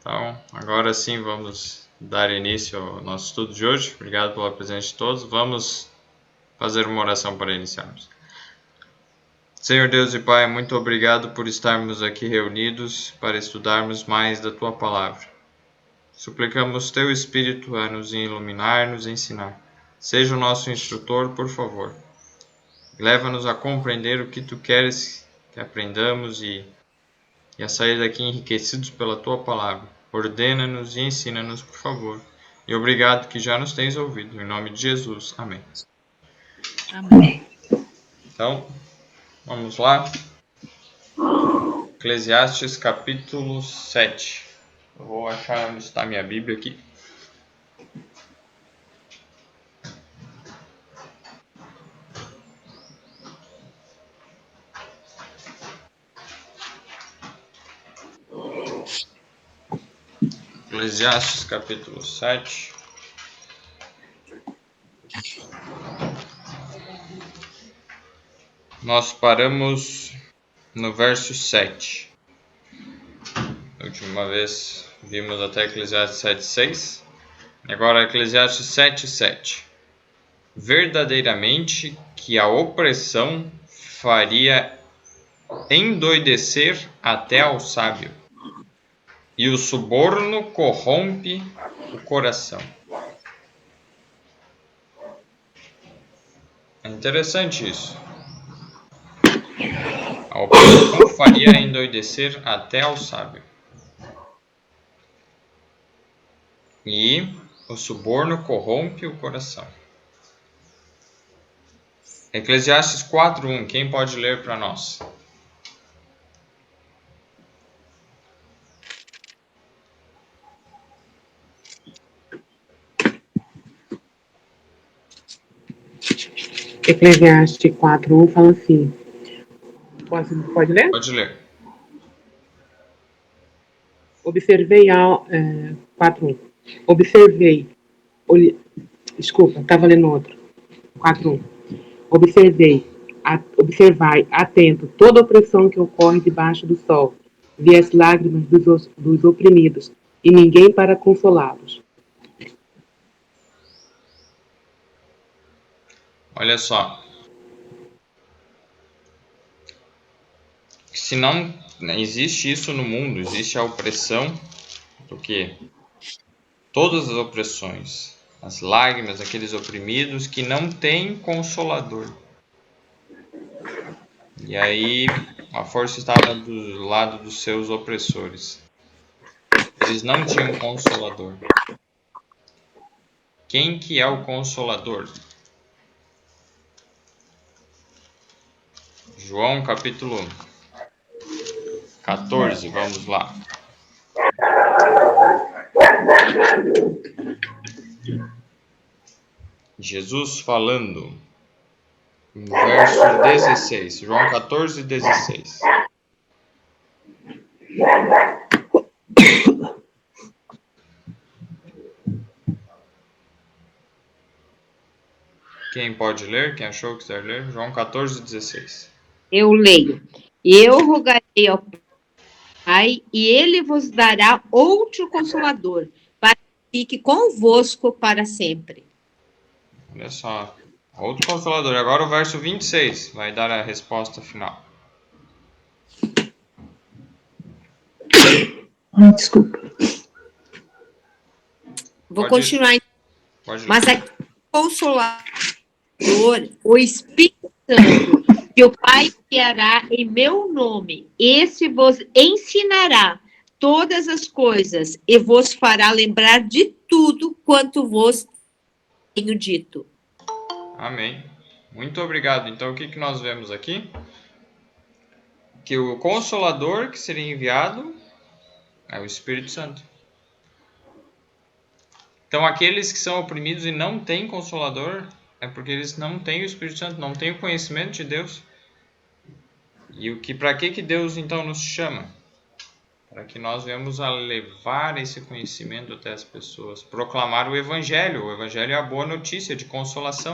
Então, agora sim vamos dar início ao nosso estudo de hoje. Obrigado pela presença de todos. Vamos fazer uma oração para iniciarmos. Senhor Deus e Pai, muito obrigado por estarmos aqui reunidos para estudarmos mais da Tua Palavra. Suplicamos Teu Espírito a nos iluminar, nos ensinar. Seja o nosso instrutor, por favor. Leva-nos a compreender o que Tu queres que aprendamos e a sair daqui enriquecidos pela Tua Palavra. Ordena-nos e ensina-nos, por favor. E obrigado que já nos tens ouvido. Em nome de Jesus. Amém. Amém. Então, vamos lá. Eclesiastes capítulo 7. Eu vou achar onde está minha Bíblia aqui. Eclesiastes capítulo 7. Nós paramos no verso 7. A última vez vimos até Eclesiastes 7:6. Agora Eclesiastes 7:7. Verdadeiramente que a opressão faria endoidecer até ao sábio, e o suborno corrompe o coração. É interessante isso. A opressão faria endoidecer até ao sábio, e o suborno corrompe o coração. Eclesiastes 4:1. Quem pode ler para nós? Eclesiastes 4:1 fala assim. Pode ler? Pode ler. Observei 4:1. Observei. Desculpa, estava lendo outro. 4:1. Observai, atento, toda opressão que ocorre debaixo do sol. Vi as lágrimas dos oprimidos, e ninguém para consolá-los. Olha só. Se não existe isso no mundo, existe a opressão do quê? Todas as opressões, as lágrimas daqueles oprimidos que não têm consolador. E aí a força estava do lado dos seus opressores. Eles não tinham consolador. Quem que é o consolador? João capítulo 14, vamos lá. Jesus falando, verso 16, João 14:16. Quem pode ler? Quem achou que quiser ler? João 14:16. Eu leio. Eu rogarei ao Pai, e ele vos dará outro consolador, para que fique convosco para sempre. Olha só. Outro consolador. Agora o verso 26 vai dar a resposta final. Desculpa. Vou continuar. Pode ler. Mas aqui o Consolador, o Espírito Santo, que o Pai enviará em meu nome, esse vos ensinará todas as coisas e vos fará lembrar de tudo quanto vos tenho dito. Amém. Muito obrigado. Então, o que nós vemos aqui? Que o Consolador que seria enviado é o Espírito Santo. Então, aqueles que são oprimidos e não têm Consolador é porque eles não têm o Espírito Santo, não têm o conhecimento de Deus. E para que Deus então nos chama? Para que nós venhamos a levar esse conhecimento até as pessoas, proclamar o Evangelho. O Evangelho é a boa notícia de consolação.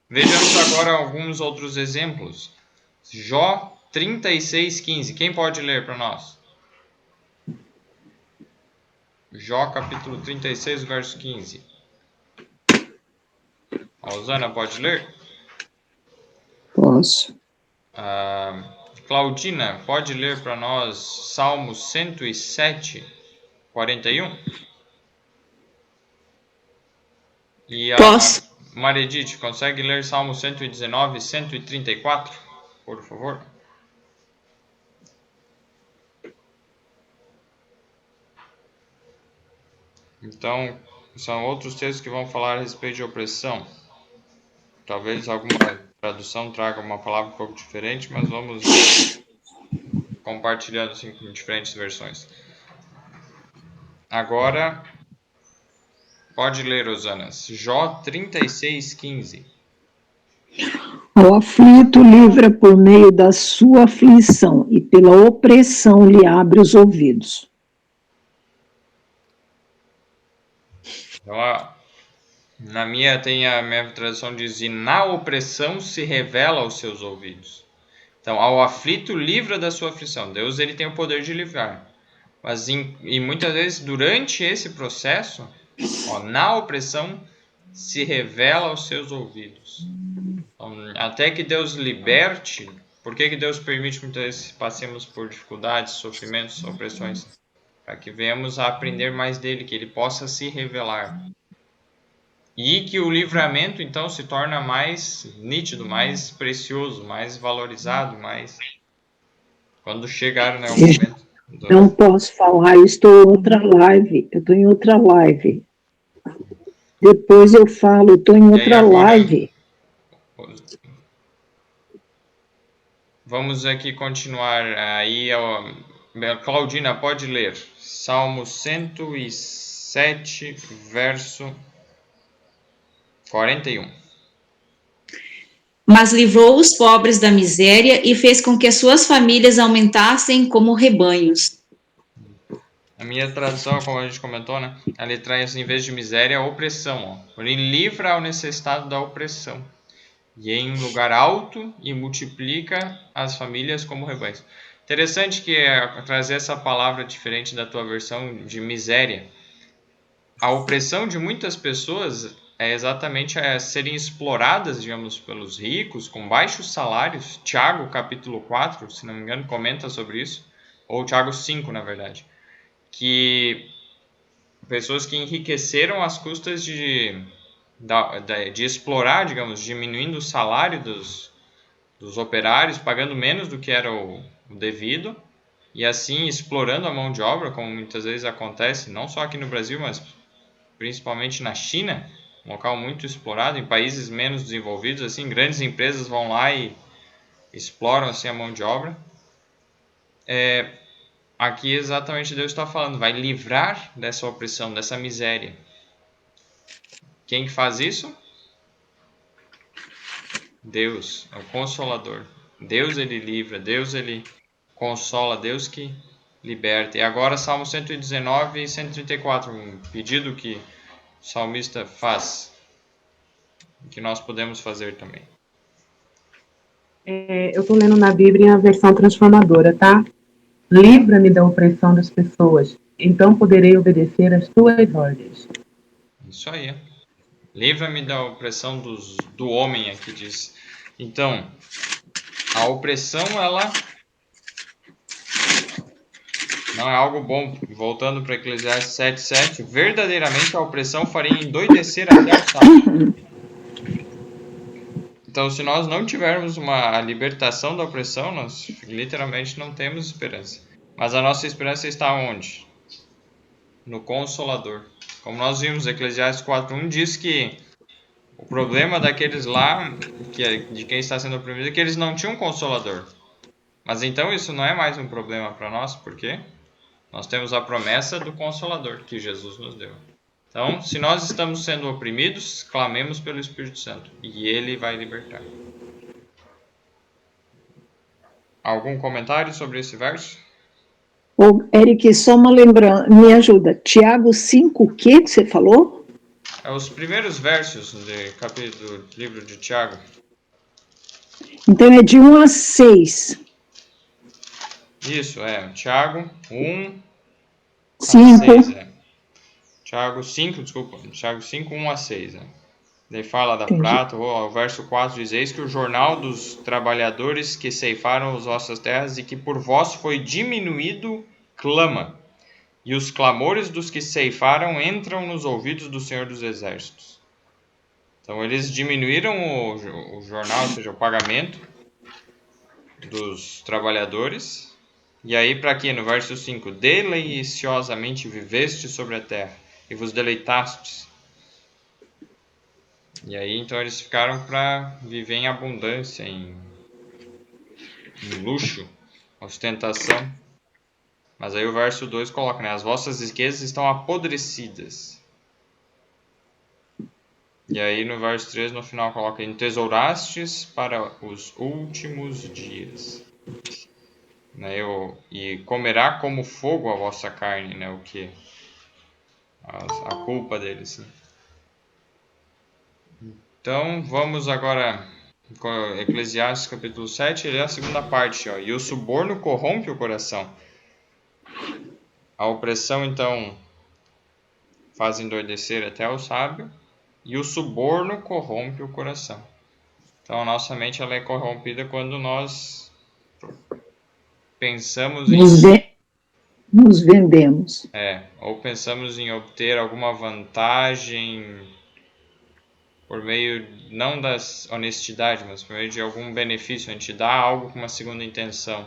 Vejamos agora alguns outros exemplos. Jó 36:15. Quem pode ler para nós? Jó capítulo 36, verso 15. A Osana pode ler? Posso. Claudina, pode ler para nós Salmo 107, 41? E a Posso. Maredite, consegue ler Salmo 119, 134, por favor? Então, são outros textos que vão falar a respeito de opressão. Talvez alguma tradução traga uma palavra um pouco diferente, mas vamos compartilhando assim com diferentes versões. Agora, pode ler, Osanas. Jó 36, 15. Ao aflito livra por meio da sua aflição, e pela opressão lhe abre os ouvidos. Então, na minha tradução diz, e na opressão se revela aos seus ouvidos. Então, ao aflito livra da sua aflição. Deus ele tem o poder de livrar. Mas e muitas vezes durante esse processo, na opressão se revela aos seus ouvidos. Então, até que Deus liberte. Por que Deus permite muitas vezes passemos por dificuldades, sofrimentos, opressões? Para que venhamos a aprender mais dele, que ele possa se revelar. E que o livramento, então, se torna mais nítido, mais precioso, mais valorizado, mais... Quando chegar, né, o momento... Não posso falar, eu estou em outra live. Eu estou em outra live. Depois eu falo, eu estou em outra live. Vamos aqui continuar. Aí, Claudina, pode ler. Salmo 107, verso 41. Mas livrou os pobres da miséria e fez com que as suas famílias aumentassem como rebanhos. A minha tradução, como a gente comentou, né? Ela traz, em vez de miséria, opressão. Ele livra ao necessitado da opressão. E em um lugar alto e multiplica as famílias como rebanhos. Interessante que trazer essa palavra diferente da tua versão de miséria. A opressão de muitas pessoas é exatamente serem exploradas, digamos, pelos ricos, com baixos salários. Tiago, capítulo 4, se não me engano, comenta sobre isso. Ou Tiago 5, na verdade. Que pessoas que enriqueceram às custas de explorar, digamos, diminuindo o salário dos operários, pagando menos do que era o devido, e assim explorando a mão de obra, como muitas vezes acontece, não só aqui no Brasil, mas principalmente na China, um local muito explorado, em países menos desenvolvidos, assim, grandes empresas vão lá e exploram assim a mão de obra. Aqui exatamente Deus está falando, vai livrar dessa opressão, dessa miséria. Quem que faz isso? Deus, é o Consolador. Deus ele livra, Deus ele consola, Deus que liberta. E agora Salmo 119 e 134, um pedido que o salmista faz, que nós podemos fazer também. Eu estou lendo na Bíblia a versão transformadora, tá? Livra-me da opressão das pessoas, então poderei obedecer às tuas ordens. Isso aí. Livra-me da opressão do homem, aqui diz. Então, a opressão, ela não é algo bom. Voltando para Eclesiastes 7:7, verdadeiramente a opressão faria endoidecer até o sábio. Então, se nós não tivermos uma libertação da opressão, nós literalmente não temos esperança. Mas a nossa esperança está onde? No Consolador. Como nós vimos, Eclesiastes 4:1 diz que o problema daqueles lá, de quem está sendo oprimido, é que eles não tinham um Consolador. Mas então isso não é mais um problema para nós, porque nós temos a promessa do Consolador que Jesus nos deu. Então, se nós estamos sendo oprimidos, clamemos pelo Espírito Santo e Ele vai libertar. Algum comentário sobre esse verso? Ô, Eric, só uma lembrança, me ajuda. Tiago 5, o que você falou? É os primeiros versos do livro de Tiago. Então é de 1 a 6. Isso, Tiago 1 5. a 6. Tiago 5, desculpa, Tiago 5, 1 a 6, né? Daí fala da Entendi. prata, o verso 4 diz: Eis que o jornal dos trabalhadores que ceifaram as vossas terras e que por vós foi diminuído, clama. E os clamores dos que ceifaram entram nos ouvidos do Senhor dos Exércitos. Então eles diminuíram o jornal, ou seja, o pagamento dos trabalhadores. E aí para quê? No verso 5, deliciosamente viveste sobre a terra e vos deleitastes. E aí então eles ficaram para viver em abundância, em luxo, ostentação. Mas aí o verso 2 coloca, né? As vossas riquezas estão apodrecidas. E aí no verso 3 no final coloca: entesourastes para os últimos dias. Né? E comerá como fogo a vossa carne, né? O que? A culpa deles. Né? Então vamos agora, Eclesiastes capítulo 7, ele é a segunda parte. Ó. E o suborno corrompe o coração. A opressão então faz endoidecer até o sábio. E o suborno corrompe o coração. Então a nossa mente ela é corrompida quando nós pensamos Nos vendemos. ou pensamos em obter alguma vantagem por meio, não da honestidade, mas por meio de algum benefício. A gente dá algo com uma segunda intenção.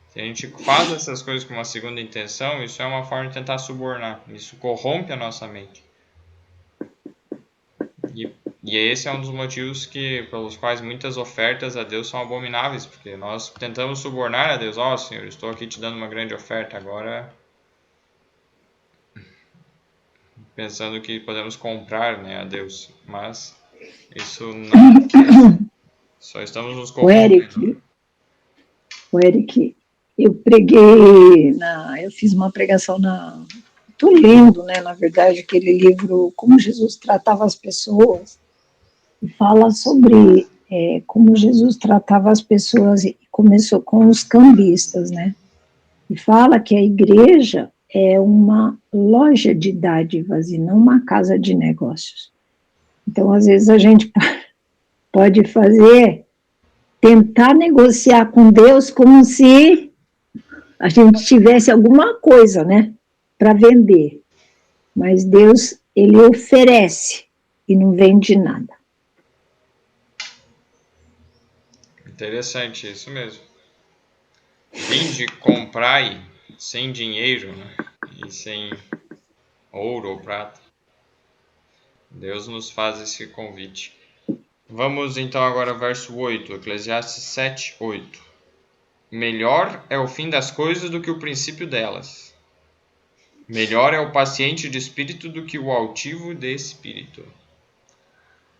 Se a gente faz essas coisas com uma segunda intenção, isso é uma forma de tentar subornar. Isso corrompe a nossa mente. E esse é um dos motivos pelos quais muitas ofertas a Deus são abomináveis, porque nós tentamos subornar a Deus. Ó, Senhor, estou aqui te dando uma grande oferta, agora pensando que podemos comprar, né, a Deus. Mas isso não. Só estamos nos corrompendo. O Eric, eu preguei, eu fiz uma pregação estou lendo, né, na verdade, aquele livro Como Jesus Tratava as Pessoas, e fala sobre como Jesus tratava as pessoas, e começou com os cambistas, né, e fala que a igreja é uma loja de dádivas e não uma casa de negócios. Então, às vezes, a gente pode tentar negociar com Deus como se a gente tivesse alguma coisa, né, para vender. Mas Deus, ele oferece e não vende nada. Interessante, isso mesmo. Vinde, comprai sem dinheiro, né, e sem ouro ou prata. Deus nos faz esse convite. Vamos então agora ao verso 8, Eclesiastes 7, 8. Melhor é o fim das coisas do que o princípio delas. Melhor é o paciente de espírito do que o altivo de espírito.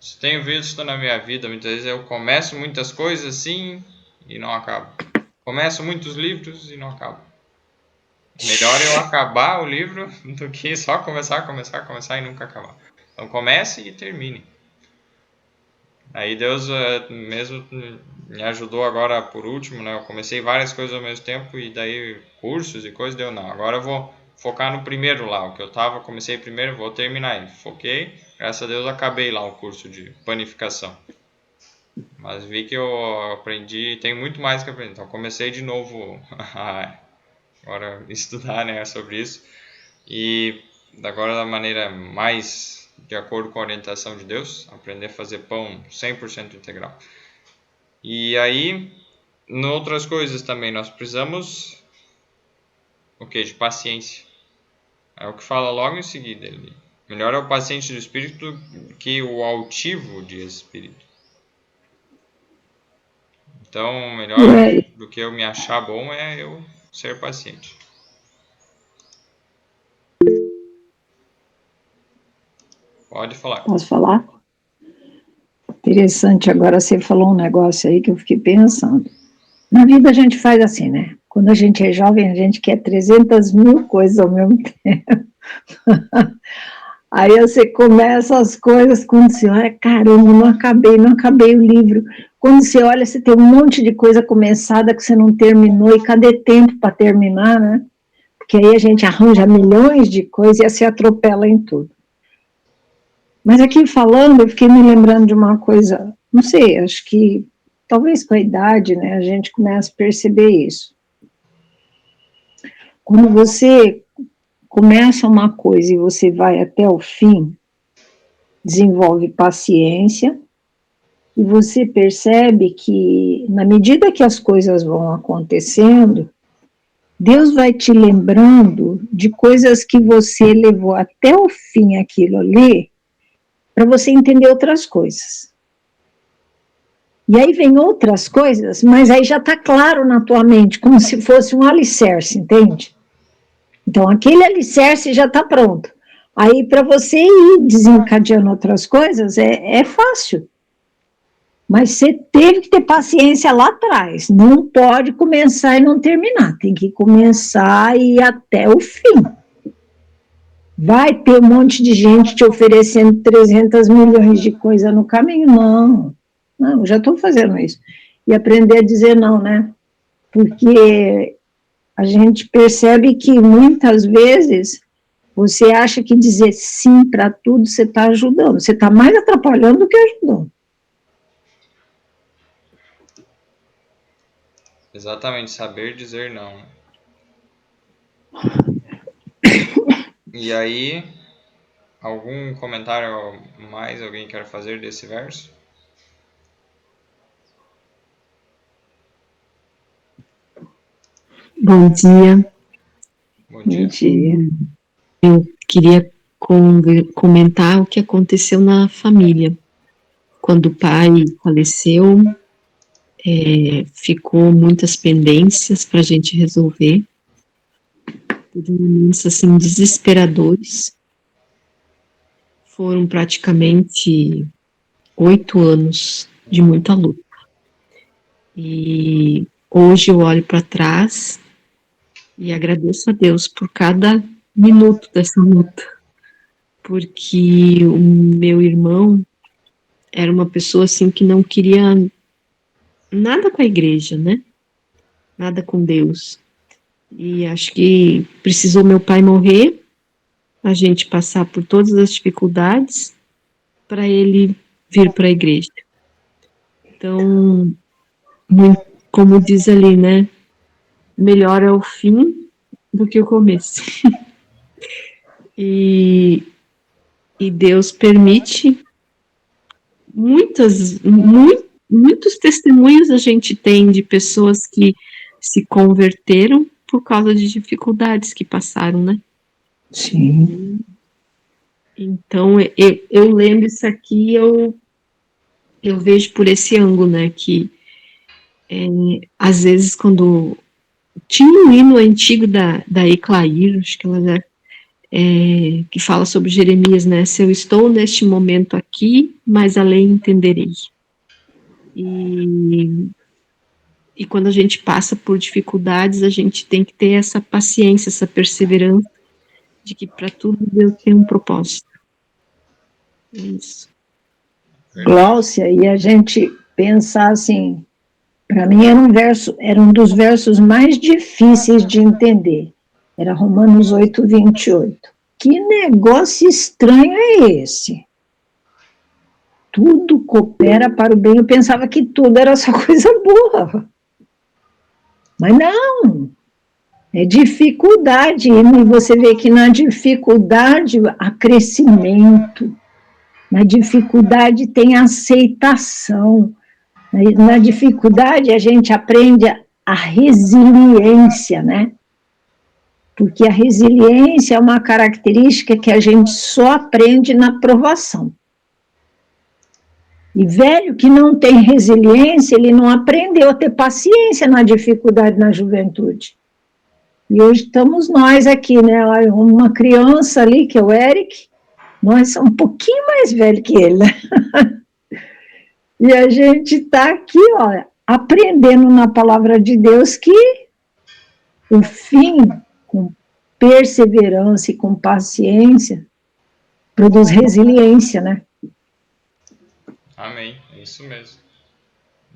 Isso tenho visto na minha vida, muitas vezes eu começo muitas coisas assim e não acabo. Começo muitos livros e não acabo. Melhor eu acabar o livro do que só começar e nunca acabar. Então comece e termine. Aí Deus mesmo me ajudou agora por último, né? Eu comecei várias coisas ao mesmo tempo e daí cursos e coisas deu não. Agora eu vou focar no primeiro lá, o que eu comecei primeiro, vou terminar ele. Foquei, graças a Deus acabei lá o curso de panificação. Mas vi que eu aprendi, tem muito mais que aprender. Então comecei de novo agora estudar, né, sobre isso. E agora da maneira mais de acordo com a orientação de Deus, aprender a fazer pão 100% integral. E aí, em outras coisas também, nós precisamos de paciência. É o que fala logo em seguida. Melhor é o paciente do espírito que o altivo de espírito. Então, melhor do que eu me achar bom é eu ser paciente. Pode falar. Posso falar? Interessante, agora você falou um negócio aí que eu fiquei pensando. Na vida a gente faz assim, né? Quando a gente é jovem, a gente quer 300 mil coisas ao mesmo tempo. Aí você começa as coisas, quando você olha, caramba, não acabei o livro. Quando você olha, você tem um monte de coisa começada que você não terminou, e cadê tempo para terminar, né? porque aí a gente arranja milhões de coisas e se atropela em tudo. Mas aqui falando, eu fiquei me lembrando de uma coisa, não sei, acho que talvez com a idade, né, a gente começa a perceber isso. Quando você começa uma coisa e você vai até o fim, desenvolve paciência, e você percebe que, na medida que as coisas vão acontecendo, Deus vai te lembrando de coisas que você levou até o fim aquilo ali, para você entender outras coisas. E aí vem outras coisas, mas aí já está claro na tua mente, como se fosse um alicerce, entende? Então, aquele alicerce já está pronto. Aí, para você ir desencadeando outras coisas, é fácil. Mas você teve que ter paciência lá atrás. Não pode começar e não terminar. Tem que começar e ir até o fim. Vai ter um monte de gente te oferecendo 300 milhões de coisas no caminho? Não, já estou fazendo isso. E aprender a dizer não, né? Porque a gente percebe que muitas vezes você acha que dizer sim para tudo você está ajudando. Você está mais atrapalhando do que ajudando. Exatamente, saber dizer não. E aí, algum comentário mais alguém quer fazer desse verso? Bom dia. Bom dia. Eu queria comentar o que aconteceu na família. Quando o pai faleceu, ficou muitas pendências para a gente resolver, por momentos assim desesperadores. Foram praticamente 8 anos de muita luta. E hoje eu olho para trás e agradeço a Deus por cada minuto dessa luta, porque o meu irmão era uma pessoa assim que não queria nada com a igreja, né? Nada com Deus. E acho que precisou meu pai morrer, a gente passar por todas as dificuldades para ele vir para a igreja. Então, como diz ali, né? Melhor é o fim do que o começo. E Deus permite muitos testemunhos a gente tem de pessoas que se converteram por causa de dificuldades que passaram, né? Sim. Então, eu lembro isso aqui, eu vejo por esse ângulo, né, que às vezes quando tinha um hino antigo da Eclair, acho que ela que fala sobre Jeremias, né, se eu estou neste momento aqui, mais além entenderei. E quando a gente passa por dificuldades, a gente tem que ter essa paciência, essa perseverança, de que para tudo Deus tem um propósito. É isso. Gláucia, e a gente pensar assim, para mim era um dos versos mais difíceis de entender. Era Romanos 8, 28. Que negócio estranho é esse? Tudo coopera para o bem. Eu pensava que tudo era só coisa boa. Mas não. É dificuldade. E você vê que na dificuldade há crescimento. Na dificuldade tem aceitação. Na dificuldade a gente aprende a resiliência, né? Porque a resiliência é uma característica que a gente só aprende na provação. E velho que não tem resiliência, ele não aprendeu a ter paciência na dificuldade na juventude. E hoje estamos nós aqui, né? Uma criança ali, que é o Eric, nós somos um pouquinho mais velho que ele, né? E a gente está aqui, ó, aprendendo na palavra de Deus que o fim, com perseverança e com paciência, produz resiliência, né? Amém, é isso mesmo.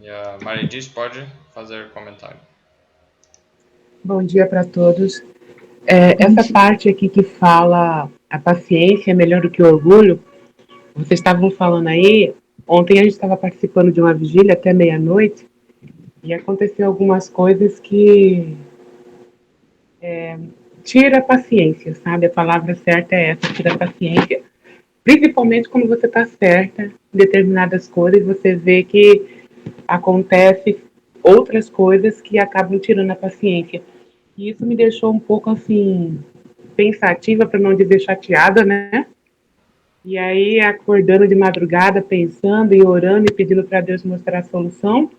E a Maridiz pode fazer comentário. Bom dia para todos. Essa parte aqui que fala a paciência é melhor do que o orgulho, vocês estavam falando aí, ontem a gente estava participando de uma vigília até meia-noite, e aconteceu algumas coisas que tira a paciência, sabe? A palavra certa é essa, tira a paciência. Principalmente quando você está certa em determinadas coisas, você vê que acontece outras coisas que acabam tirando a paciência. E isso me deixou um pouco assim pensativa, para não dizer chateada, né? E aí acordando de madrugada, pensando e orando e pedindo para Deus mostrar a solução.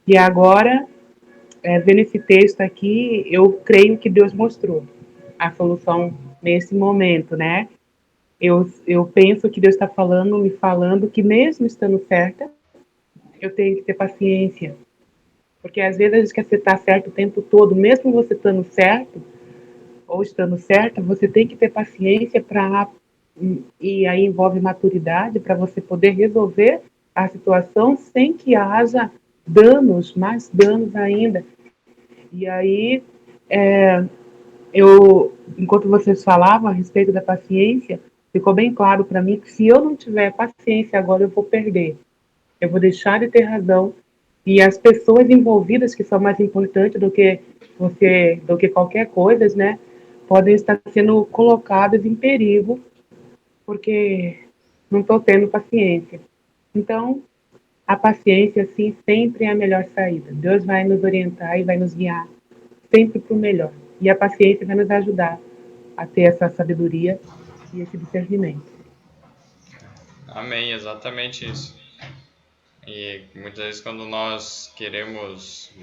E agora, vendo esse texto aqui, eu creio que Deus mostrou a solução nesse momento, né? Eu penso que Deus está falando, me falando que mesmo estando certa, eu tenho que ter paciência. Porque às vezes a gente quer estar certo o tempo todo, mesmo você estando certo, ou estando certa, você tem que ter paciência para. E aí envolve maturidade para você poder resolver a situação sem que haja danos, mais danos ainda. E aí, enquanto vocês falavam a respeito da paciência, ficou bem claro para mim que se eu não tiver paciência agora, eu vou perder. Eu vou deixar de ter razão. E as pessoas envolvidas, que são mais importantes do que você, do que qualquer coisa, né, podem estar sendo colocadas em perigo porque não estou tendo paciência. Então, a paciência, assim, sempre é a melhor saída. Deus vai nos orientar e vai nos guiar sempre para o melhor. E a paciência vai nos ajudar a ter essa sabedoria e esse discernimento. Amém, exatamente isso. E muitas vezes quando nós queremos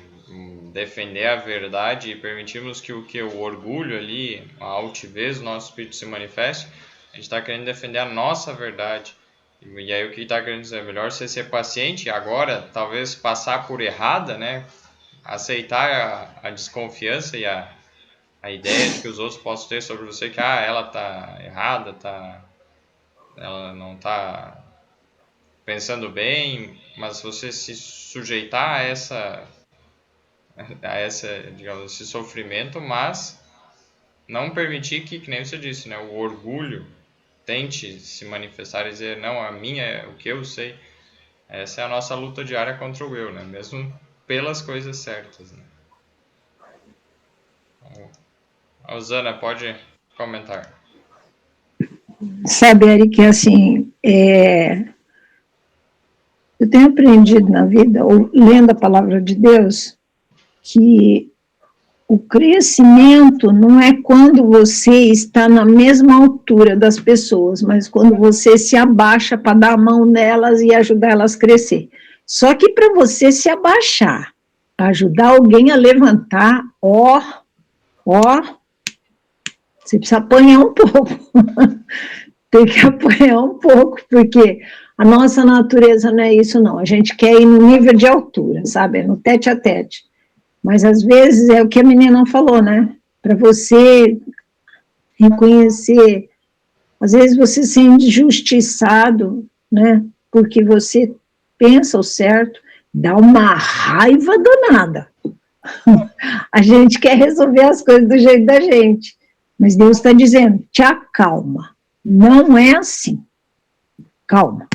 defender a verdade e permitimos que o orgulho ali, a altivez do nosso espírito se manifeste, a gente está querendo defender a nossa verdade. E aí o que está querendo dizer? É melhor você ser paciente agora, talvez passar por errada, né? Aceitar a desconfiança e a ideia de que os outros possam ter sobre você, que ela está errada, ela não está pensando bem, mas você se sujeitar a digamos, esse sofrimento, mas não permitir que nem você disse, né, o orgulho tente se manifestar e dizer, não, a minha é o que eu sei. Essa é a nossa luta diária contra o eu, né, mesmo pelas coisas certas, né. A Osana, pode comentar. Sabe, Eric, assim, eu tenho aprendido na vida, ou lendo a palavra de Deus, que o crescimento não é quando você está na mesma altura das pessoas, mas quando você se abaixa para dar a mão nelas e ajudar elas a crescer. Só que para você se abaixar, para ajudar alguém a levantar, você precisa apanhar um pouco. Tem que apanhar um pouco, porque a nossa natureza não é isso, não. A gente quer ir no nível de altura, sabe? No tete a tete. Mas, às vezes, é o que a menina falou, né? Para você reconhecer, às vezes você se sente injustiçado, né? Porque você pensa o certo, dá uma raiva danada. A gente quer resolver as coisas do jeito da gente. Mas Deus está dizendo, te acalma. Não é assim. Calma.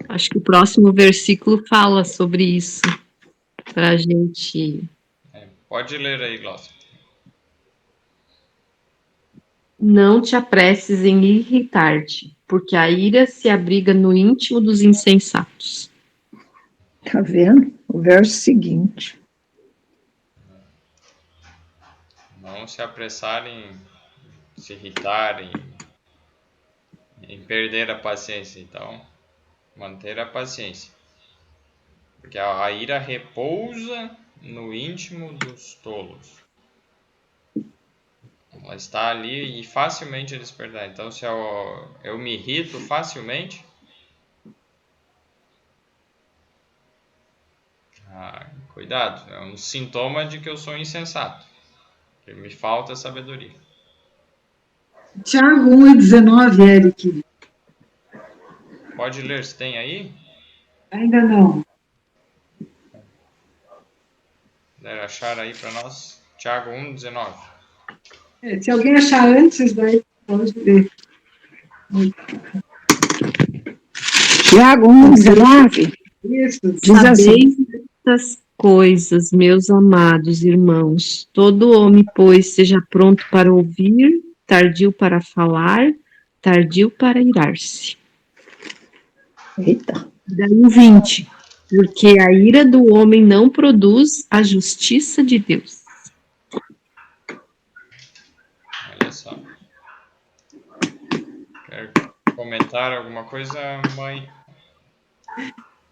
Acho que o próximo versículo fala sobre isso, para a gente. Pode ler aí, Glaucia. Não te apresses em irritar-te, porque a ira se abriga no íntimo dos insensatos. Tá vendo? O verso seguinte. Não se apressarem, se irritarem, em perder a paciência. Então, manter a paciência. Porque a ira repousa no íntimo dos tolos. Ela está ali e facilmente eles perdem. Então, se eu me irrito facilmente, cuidado, é um sintoma de que eu sou insensato. Que me falta sabedoria. Tiago 1,19, Eric. Pode ler, se tem aí? Ainda não. puder achar aí para nós. Tiago 1:19. Se alguém achar antes, daí pode ler. Tiago 1,19 Isso. diz assim: Sabeis estas coisas, meus amados irmãos. Todo homem, pois, seja pronto para ouvir, tardio para falar, tardio para irar-se. eita, Daí o 20. Porque a ira do homem não produz a justiça de Deus. Olha só. Quer comentar alguma coisa, mãe?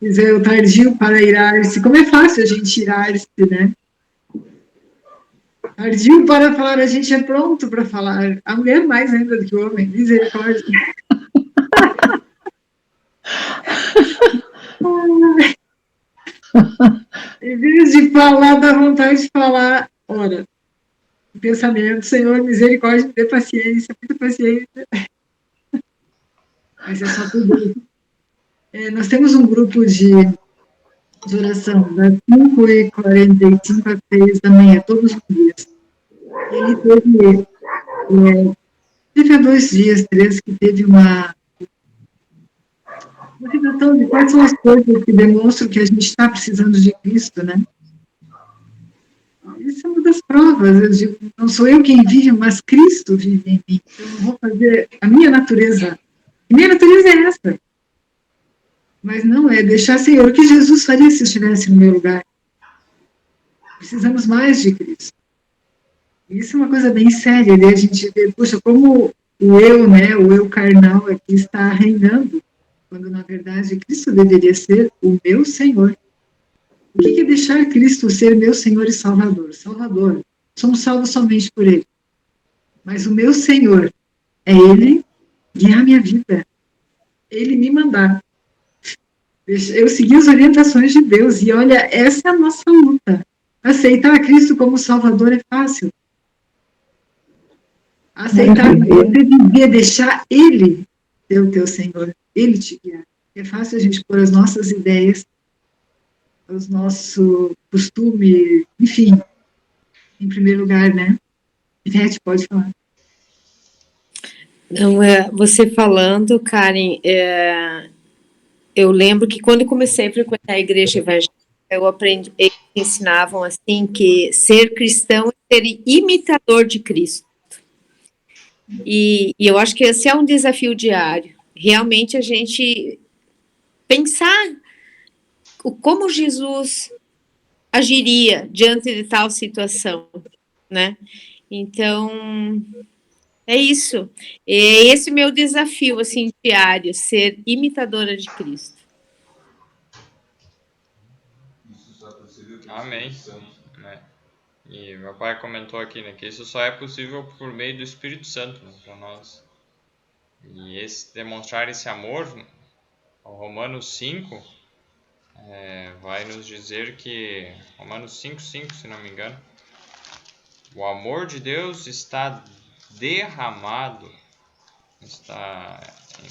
Dizer o tardio para irar-se. Como é fácil a gente irar-se, né? Tardio para falar, a gente é pronto para falar. A mulher mais ainda do que o homem, misericórdia. Em vez de falar, dá vontade de falar, ora, o pensamento, Senhor, misericórdia, me dê paciência, muita paciência. Mas é só tudo. Nós temos um grupo de oração das 5h45 às 6 da manhã, todos os dias. Ele teve há 2 dias, 3, que teve uma situação de quais são as coisas que demonstram que a gente está precisando de Cristo, né? Isso é uma das provas. Eu digo, não sou eu quem vive, mas Cristo vive em mim. Eu não vou fazer a minha natureza. A minha natureza é essa. Mas não é deixar, Senhor, o que Jesus faria se estivesse no meu lugar. Precisamos mais de Cristo. Isso é uma coisa bem séria, né? A gente vê, puxa, como o eu, né, o eu carnal aqui está reinando, quando na verdade Cristo deveria ser o meu Senhor. O que é deixar Cristo ser meu Senhor e Salvador? Salvador, somos salvos somente por Ele. Mas o meu Senhor é Ele guiar a minha vida, Ele me mandar. Eu segui as orientações de Deus, e olha, essa é a nossa luta. Aceitar Cristo como Salvador é fácil. Aceitar você viver, deixar Ele ser o teu Senhor, Ele te guiar. É fácil a gente pôr as nossas ideias, os nossos costumes, enfim, em primeiro lugar, né? Ivete, pode falar. Não, você falando, Karen, eu lembro que quando eu comecei a frequentar a igreja evangélica, eu aprendi, eles ensinavam assim que ser cristão é ser imitador de Cristo. E eu acho que esse é um desafio diário. Realmente a gente pensar como Jesus agiria diante de tal situação, né? Então, é isso. É esse meu desafio, assim, diário, ser imitadora de Cristo. Amém. E meu pai comentou aqui, né, que isso só é possível por meio do Espírito Santo, né, para nós. E demonstrar esse amor, ao Romanos 5, vai nos dizer que, Romanos 5:5, se não me engano, o amor de Deus está derramado,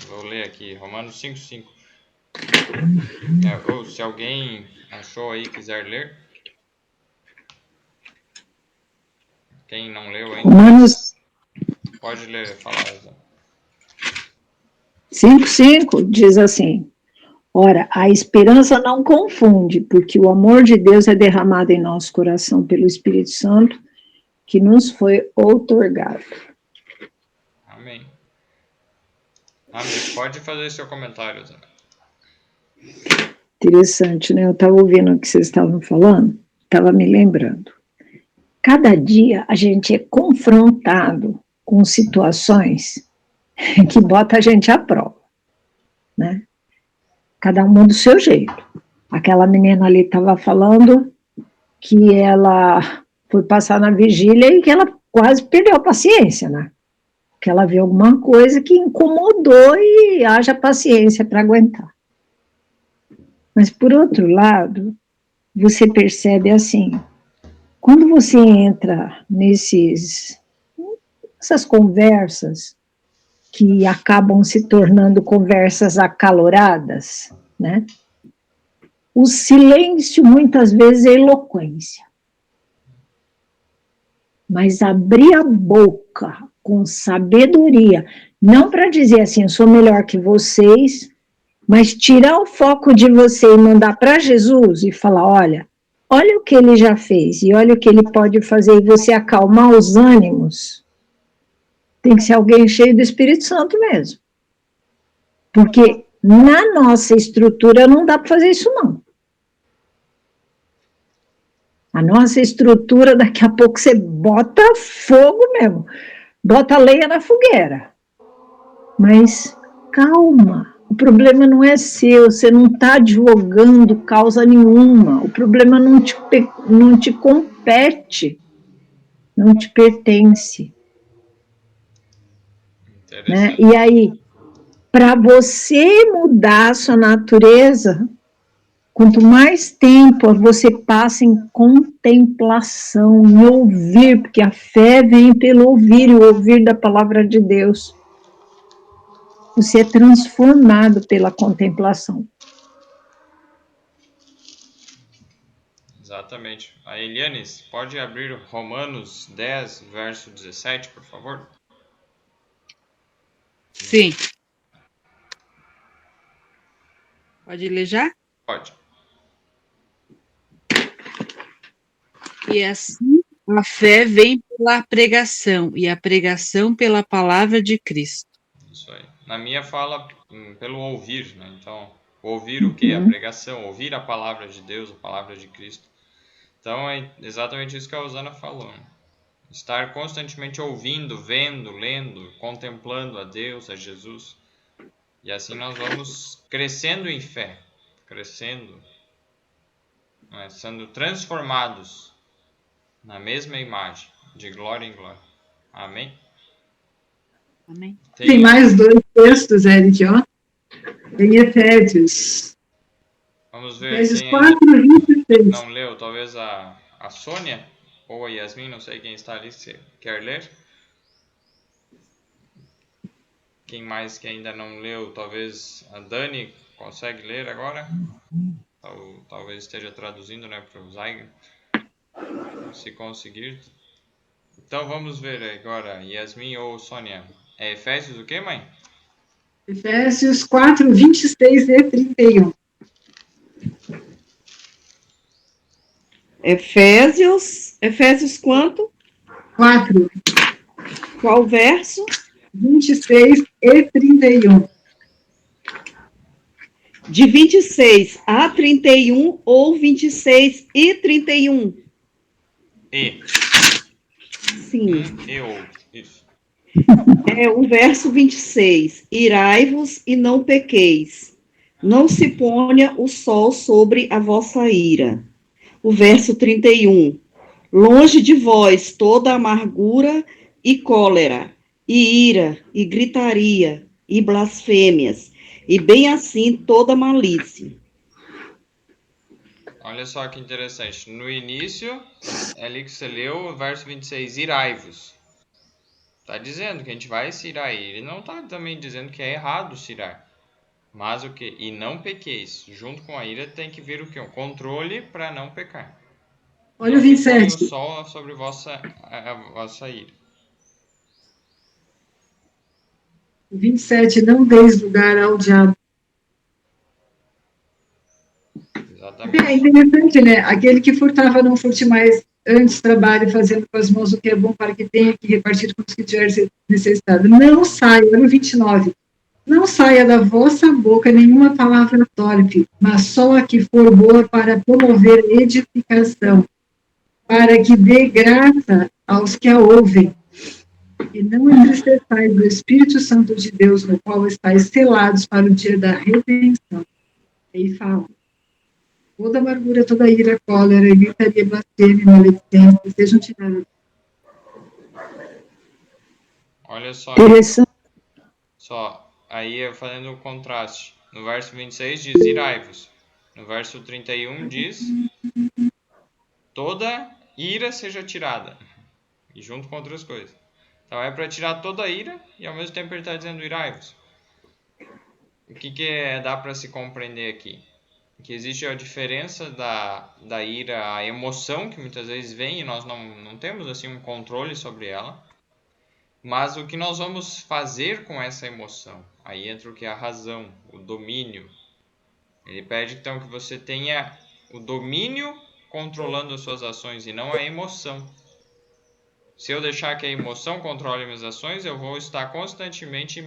vou ler aqui, Romanos 5:5. Ou se alguém achou aí e quiser ler. Quem não leu ainda, Romanos pode ler, falar. 5:5 diz assim: ora, a esperança não confunde, porque o amor de Deus é derramado em nosso coração pelo Espírito Santo, que nos foi outorgado. Amém. Amém. Pode fazer seu comentário também. Interessante, né? Eu estava ouvindo o que vocês estavam falando, estava me lembrando. Cada dia a gente é confrontado com situações que botam a gente à prova, né? Cada um do seu jeito. Aquela menina ali estava falando que ela foi passar na vigília e que ela quase perdeu a paciência, né? Que ela viu alguma coisa que incomodou e haja paciência para aguentar. Mas, por outro lado, você percebe assim, quando você entra essas conversas que acabam se tornando conversas acaloradas, né? O silêncio, muitas vezes, é eloquência. mas abrir a boca com sabedoria, não para dizer assim, eu sou melhor que vocês, mas tirar o foco de você e mandar para Jesus e falar, olha o que ele já fez e olha o que ele pode fazer e você acalmar os ânimos. Tem que ser alguém cheio do Espírito Santo mesmo. Porque na nossa estrutura não dá para fazer isso não. A nossa estrutura, daqui a pouco você bota fogo mesmo, bota lenha na fogueira. Mas calma, o problema não é seu, você não está advogando causa nenhuma, o problema não te compete, não te pertence. Né? E aí, para você mudar a sua natureza, quanto mais tempo você passa em contemplação, em ouvir, porque a fé vem pelo ouvir, e o ouvir da palavra de Deus. Você é transformado pela contemplação. Exatamente. A Elianes, pode abrir Romanos 10, verso 17, por favor? Sim. Pode ler já? Pode. E assim a fé vem pela pregação, e a pregação pela palavra de Cristo. Isso aí. Na minha fala pelo ouvir, né? Então, ouvir o quê? A pregação, ouvir a palavra de Deus, a palavra de Cristo. Então, é exatamente isso que a Rosana falou. Né? Estar constantemente ouvindo, vendo, lendo, contemplando a Deus, a Jesus. E assim nós vamos crescendo em fé, crescendo, né? Sendo transformados na mesma imagem, de glória em glória. Amém? Amém. Tem mais 2 textos, Eric, ó. Em Efésios. Vamos ver. Efésios Quem 4, 26. não leu, talvez a Sônia ou a Yasmin, não sei quem está ali, se quer ler. Quem mais que ainda não leu, talvez a Dani consegue ler agora. Talvez esteja traduzindo, né, para o Zyger, se conseguir. Então vamos ver agora, Yasmin ou Sônia. É Efésios o quê, mãe? Efésios 4, 26 e 31. Efésios quanto? 4, Qual verso? 26 e 31. De 26 a 31 ou 26 e 31? E. Sim. E outro. Isso. É o verso 26. Irai-vos e não pequeis. Não se ponha o sol sobre a vossa ira. O verso 31. Longe de vós toda amargura e cólera, e ira, e gritaria, e blasfêmias, e bem assim toda malícia. Olha só que interessante. No início, é ali que você leu o verso 26, irai-vos. Está dizendo que a gente vai se irar. Ele não está também dizendo que é errado se irar. Mas o que? E não pequeis. Junto com a ira tem que vir o que? Um controle para não pecar. Olha o 27. Põe o sol sobre a vossa ira. O 27, não deis lugar ao diabo. Exatamente. É interessante, né? Aquele que furtava não furte mais, antes trabalhe fazendo com as mãos o que é bom para que tenha que repartir com os que tiverem necessitado. Não saia, olha o 29. Não saia da vossa boca nenhuma palavra torpe, mas só a que for boa para promover edificação, para que dê graça aos que a ouvem. E não entristeçais do Espírito Santo de Deus, no qual estáis selados para o dia da redenção. Aí fala. Toda amargura, toda ira, cólera, gritaria, blasfêmia, maledicência, sejam tiradas. Olha só. Interessante. Só, aí fazendo o contraste. No verso 26 diz irai-vos. No verso 31 diz toda ira seja tirada. E junto com outras coisas. Então é para tirar toda a ira e ao mesmo tempo ele está dizendo irai-vos. O que dá para se compreender aqui? que existe a diferença da ira, a emoção que muitas vezes vem e nós não temos assim um controle sobre ela, mas o que nós vamos fazer com essa emoção. Aí entra o que é a razão, o domínio. Ele pede então que você tenha o domínio controlando as suas ações e não a emoção. Se eu deixar que a emoção controle minhas ações, eu vou estar constantemente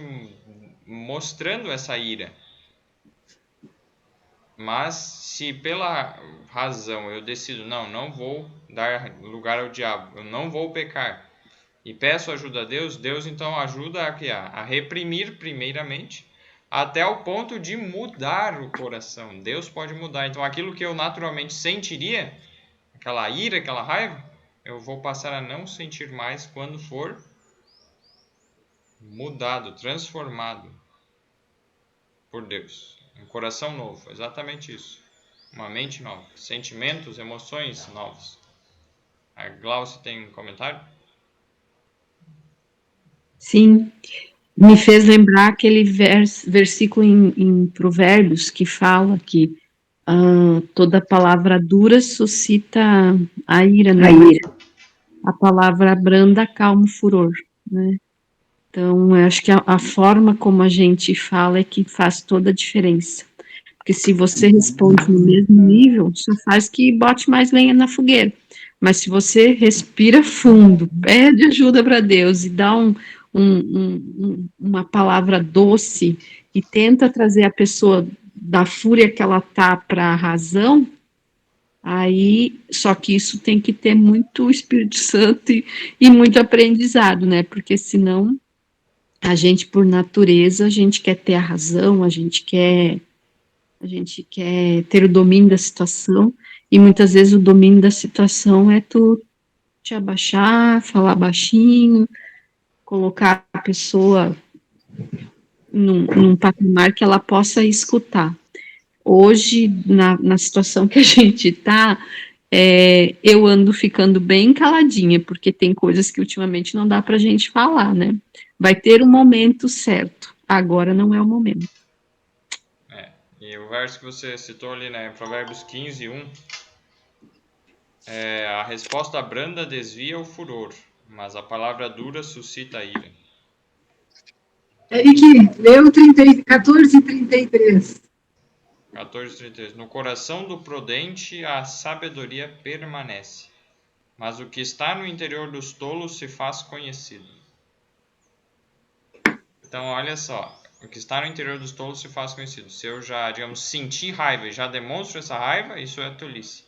mostrando essa ira. Mas se pela razão eu decido, não vou dar lugar ao diabo, eu não vou pecar, e peço ajuda a Deus, Deus então ajuda a reprimir primeiramente, até o ponto de mudar o coração. Deus pode mudar. Então aquilo que eu naturalmente sentiria, aquela ira, aquela raiva, eu vou passar a não sentir mais quando for mudado, transformado por Deus. Um coração novo, exatamente isso. Uma mente nova, sentimentos, emoções novos. A Glaucia tem um comentário? Sim, me fez lembrar aquele versículo em Provérbios que fala que toda palavra dura suscita a ira, né? A palavra branda acalma o furor, né? Então, eu acho que a forma como a gente fala é que faz toda a diferença. Porque se você responde no mesmo nível, só faz que bote mais lenha na fogueira. Mas se você respira fundo, pede ajuda para Deus e dá uma palavra doce e tenta trazer a pessoa da fúria que ela tá para a razão, aí, só que isso tem que ter muito Espírito Santo e muito aprendizado, né? Porque senão a gente, por natureza, a gente quer ter a razão, a gente quer ter o domínio da situação, e muitas vezes o domínio da situação é tu te abaixar, falar baixinho, colocar a pessoa num patamar que ela possa escutar. Hoje, na situação que a gente está, eu ando ficando bem caladinha, porque tem coisas que ultimamente não dá para a gente falar, né? Vai ter um momento certo, agora não é o momento. E o verso que você citou ali, né, Provérbios 15, 1, a resposta branda desvia o furor, mas a palavra dura suscita a ira. Eric, leu 14 e 33. 14:33. No coração do prudente a sabedoria permanece, mas o que está no interior dos tolos se faz conhecido. Então, olha só, o que está no interior dos tolos se faz conhecido. Se eu já, digamos, sentir raiva e já demonstro essa raiva, isso é tolice.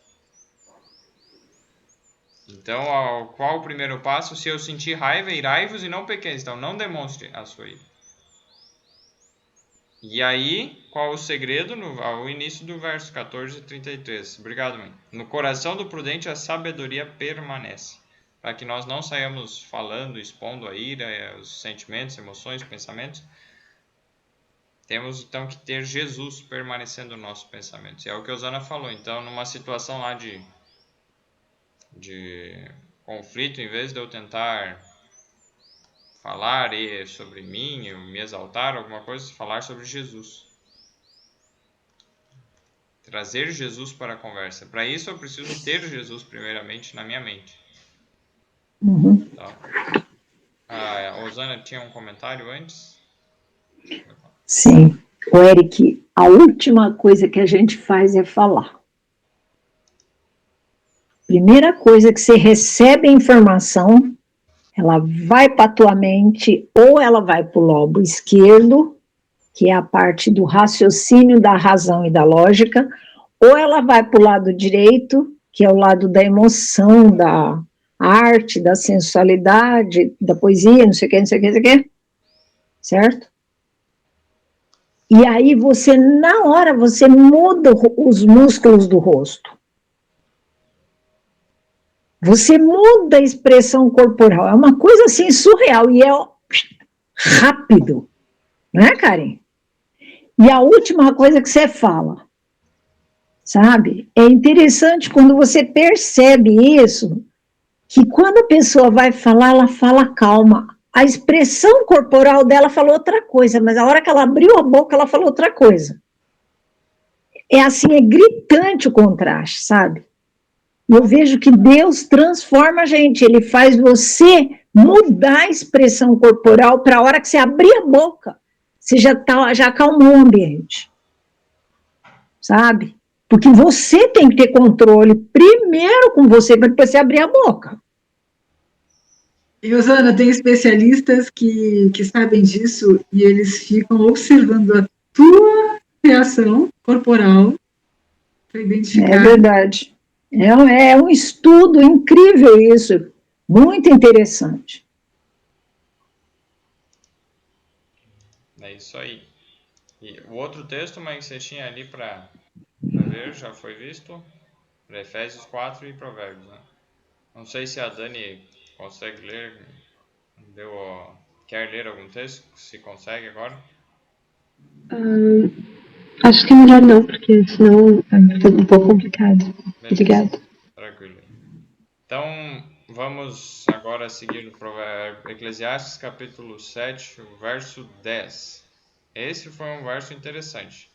Então, qual o primeiro passo? Se eu sentir raiva, irai-vos e não pequeis. Então, não demonstre a sua ira. E aí, qual o segredo? Ao início do verso 14:33. Obrigado, mãe. No coração do prudente a sabedoria permanece, para que nós não saiamos falando, expondo a ira, os sentimentos, emoções, pensamentos. Temos então que ter Jesus permanecendo nos nossos pensamentos. E é o que a Osana falou. Então, numa situação lá de conflito, em vez de eu tentar falar sobre mim, me exaltar, alguma coisa, falar sobre Jesus. Trazer Jesus para a conversa. Para isso eu preciso ter Jesus primeiramente na minha mente. Então, a Osana tinha um comentário antes? Sim. O Eric, a última coisa que a gente faz é falar. Primeira coisa que você recebe a informação, ela vai para a tua mente, ou ela vai para o lobo esquerdo, que é a parte do raciocínio, da razão e da lógica, ou ela vai para o lado direito, que é o lado da emoção, da arte, da sensualidade, da poesia, não sei o que, certo? E aí você, na hora, você muda os músculos do rosto. Você muda a expressão corporal, é uma coisa assim surreal, e é rápido, não é, Karen? E a última coisa que você fala, sabe? É interessante quando você percebe isso, que quando a pessoa vai falar, ela fala calma. A expressão corporal dela falou outra coisa, mas a hora que ela abriu a boca, ela falou outra coisa. é assim, é gritante o contraste, sabe? E eu vejo que Deus transforma a gente, Ele faz você mudar a expressão corporal para a hora que você abrir a boca, você já acalmou o ambiente, sabe? Porque você tem que ter controle primeiro com você, para depois você abrir a boca. E, Rosana, tem especialistas que sabem disso e eles ficam observando a tua reação corporal para identificar. É verdade. É um estudo incrível isso, muito interessante. É isso aí. E o outro texto, mas que você tinha ali para ver, já foi visto, para Efésios 4 e Provérbios, né? Não sei se a Dani consegue ler, quer ler algum texto, se consegue agora. Acho que é melhor não, porque senão fica um pouco complicado. Beleza. Obrigada. Tranquilo. Então, vamos agora seguir o Eclesiastes capítulo 7, o verso 10. Esse foi um verso interessante.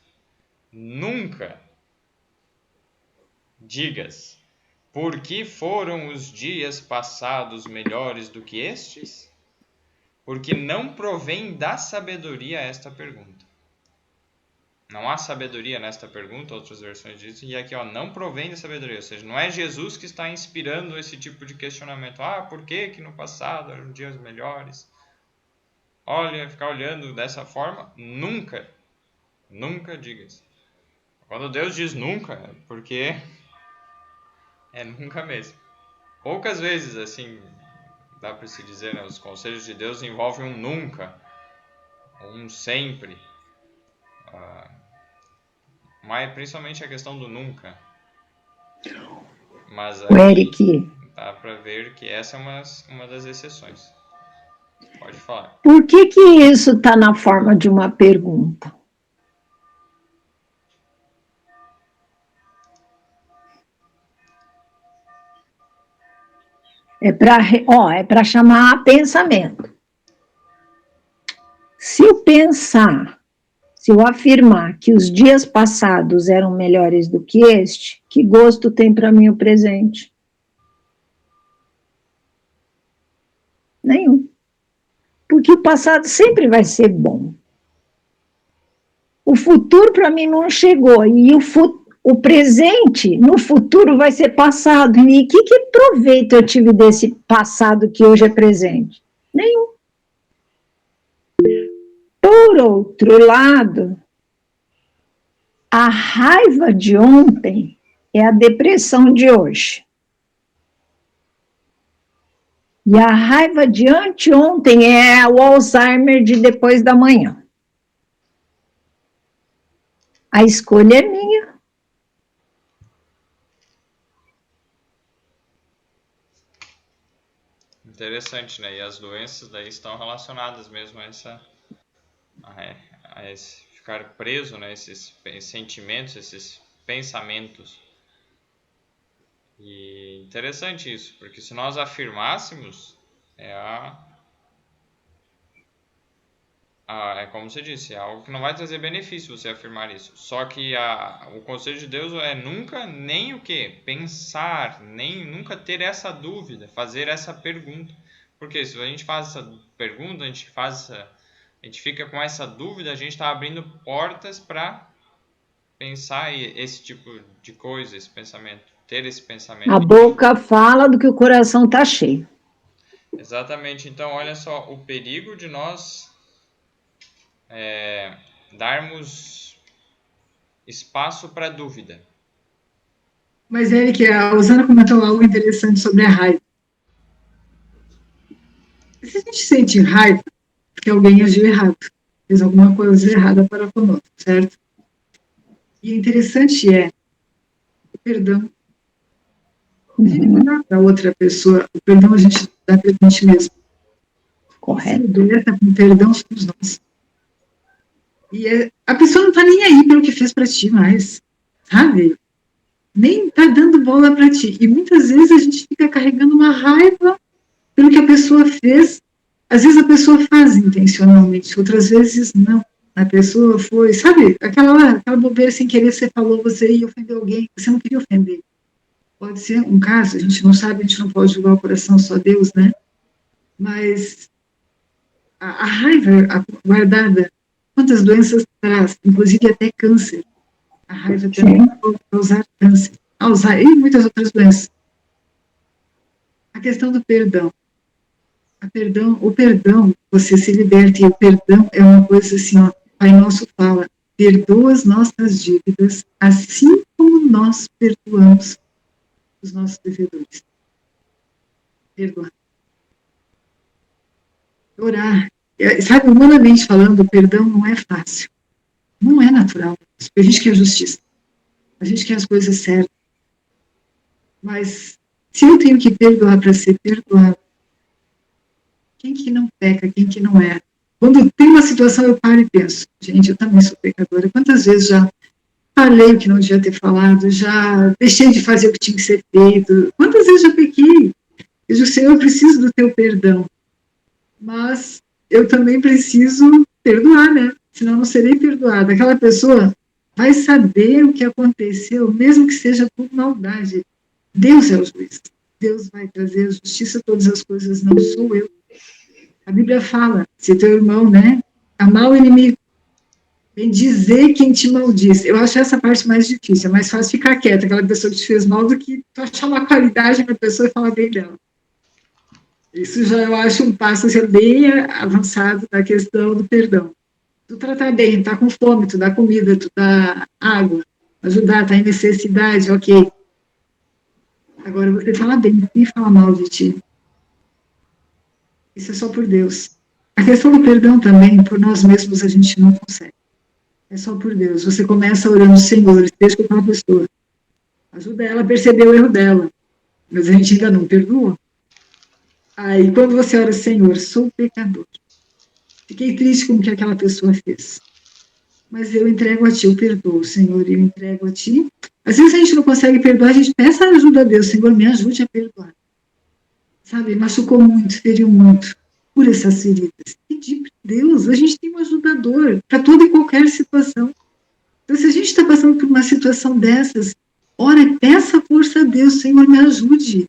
Nunca digas, por que foram os dias passados melhores do que estes? Porque não provém da sabedoria esta pergunta. Não há sabedoria nesta pergunta, outras versões dizem, e aqui, não provém da sabedoria, ou seja, não é Jesus que está inspirando esse tipo de questionamento. Por que no passado eram dias melhores? Olha, ficar olhando dessa forma, nunca diga isso. Quando Deus diz nunca, é porque é nunca mesmo. Poucas vezes, assim, dá para se dizer, né, os conselhos de Deus envolvem um nunca, um sempre. Mas principalmente a questão do nunca. Mas O Eric, dá para ver que essa é uma das exceções. Pode falar. Por que isso está na forma de uma pergunta? É para chamar a pensamento. Se eu afirmar que os dias passados eram melhores do que este, que gosto tem para mim o presente? Nenhum. Porque o passado sempre vai ser bom. O futuro para mim não chegou, e o presente no futuro vai ser passado. E que proveito eu tive desse passado que hoje é presente? Nenhum. Por outro lado, a raiva de ontem é a depressão de hoje. E a raiva de anteontem é o Alzheimer de depois da manhã. A escolha é minha. Interessante, né? E as doenças daí estão relacionadas mesmo a esse ficar preso, né? Esses sentimentos, esses pensamentos. E interessante isso, porque se nós afirmássemos, é como você disse, é algo que não vai trazer benefício você afirmar isso. Só que o conselho de Deus é nunca nem o quê? Pensar, nem nunca ter essa dúvida, fazer essa pergunta. Porque se a gente faz essa pergunta, a gente fica com essa dúvida, a gente está abrindo portas para pensar esse tipo de coisa, esse pensamento, ter esse pensamento. A boca fala do que o coração está cheio. Exatamente. Então, olha só, o perigo de nós darmos espaço para dúvida. Mas, Eric, a Rosana comentou algo interessante sobre a raiva. Se a gente sente raiva, porque alguém agiu errado, fez alguma coisa errada para conosco, certo? E o interessante o perdão. A gente não dá para outra pessoa, o perdão a gente dá para a gente mesmo. Correto. Com perdão somos nós. E a pessoa não está nem aí pelo que fez para ti mais, sabe? Nem está dando bola para ti. E muitas vezes a gente fica carregando uma raiva pelo que a pessoa fez. Às vezes a pessoa faz intencionalmente, outras vezes não. na pessoa foi, sabe, aquela bobeira sem querer, você falou, você ia ofender alguém, você não queria ofender. Pode ser um caso, a gente não sabe, a gente não pode julgar o coração, só Deus, né? Mas a raiva guardada, quantas doenças traz, inclusive até câncer. A raiva também pode causar câncer, Alzheimer e muitas outras doenças. A questão do perdão. O perdão, você se liberta, e o perdão é uma coisa assim, ó, Pai Nosso fala, perdoa as nossas dívidas, assim como nós perdoamos os nossos devedores. Perdoar. Orar. Sabe, humanamente falando, o perdão não é fácil. Não é natural. A gente quer justiça. A gente quer as coisas certas. Mas, se eu tenho que perdoar para ser perdoado, quem que não peca, quem que não erra? Quando tem uma situação, eu paro e penso, gente, eu também sou pecadora. Quantas vezes já falei o que não devia ter falado, já deixei de fazer o que tinha que ser feito? Quantas vezes já pequei? Eu digo, Senhor, eu preciso do teu perdão. Mas eu também preciso perdoar, né? Senão eu não serei perdoada. Aquela pessoa vai saber o que aconteceu, mesmo que seja por maldade. Deus é o juiz. Deus vai trazer a justiça a todas as coisas, não sou eu. A Bíblia fala, se teu irmão, né, amar o inimigo, vem dizer quem te maldiz. Eu acho essa parte mais difícil, é mais fácil ficar quieta, aquela pessoa que te fez mal, do que tu achar uma qualidade na pessoa e falar bem dela. Isso já eu acho um passo assim, bem avançado na questão do perdão. Tu tratar bem, tá com fome, tu dá comida, tu dá água, ajudar, tá em necessidade, ok. Agora você fala bem, e fala mal de ti. Isso é só por Deus. A questão do perdão também, por nós mesmos, a gente não consegue. É só por Deus. Você começa orando, Senhor, esteja com aquela pessoa. Ajuda ela a perceber o erro dela. Mas a gente ainda não perdoa. Aí, quando você ora, Senhor, sou pecador. Fiquei triste com o que aquela pessoa fez. Mas eu entrego a Ti, eu perdoo, Senhor, eu entrego a Ti. Às vezes a gente não consegue perdoar, a gente peça ajuda a Deus. Senhor, me ajude a perdoar. Sabe, machucou muito, feriu muito. Cura essas feridas. Pedir para Deus, a gente tem um ajudador para toda e qualquer situação. Então, se a gente está passando por uma situação dessas, ora, peça força a Deus, Senhor, me ajude.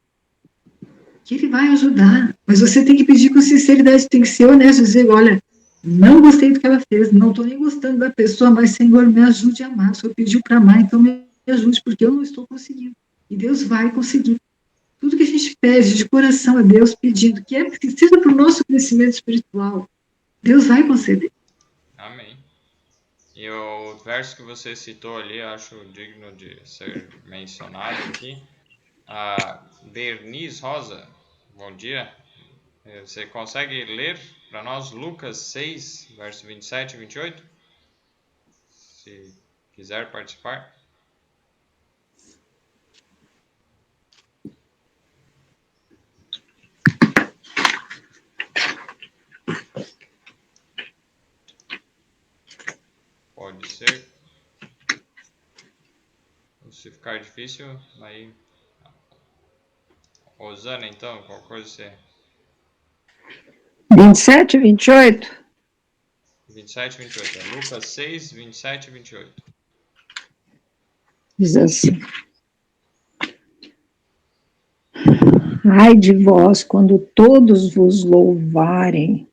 Que Ele vai ajudar. Mas você tem que pedir com sinceridade, tem que ser honesto, dizer, olha, não gostei do que ela fez, não estou nem gostando da pessoa, mas, Senhor, me ajude a amar. O Senhor pediu para amar, então me ajude, porque eu não estou conseguindo. E Deus vai conseguir. Tudo que a gente pede de coração a Deus, pedindo, que seja para o nosso crescimento espiritual, Deus vai conceder. Amém. E o verso que você citou ali, acho digno de ser mencionado aqui. A Bernice Rosa, bom dia. Você consegue ler para nós Lucas 6, verso 27 e 28? Se quiser participar. Pode ser. Se ficar difícil, aí... Rosana, então, qual coisa você... 27 e 28? 27 e 28. É Lucas 6, 27 e 28. Diz assim: ai de vós, quando todos vos louvarem,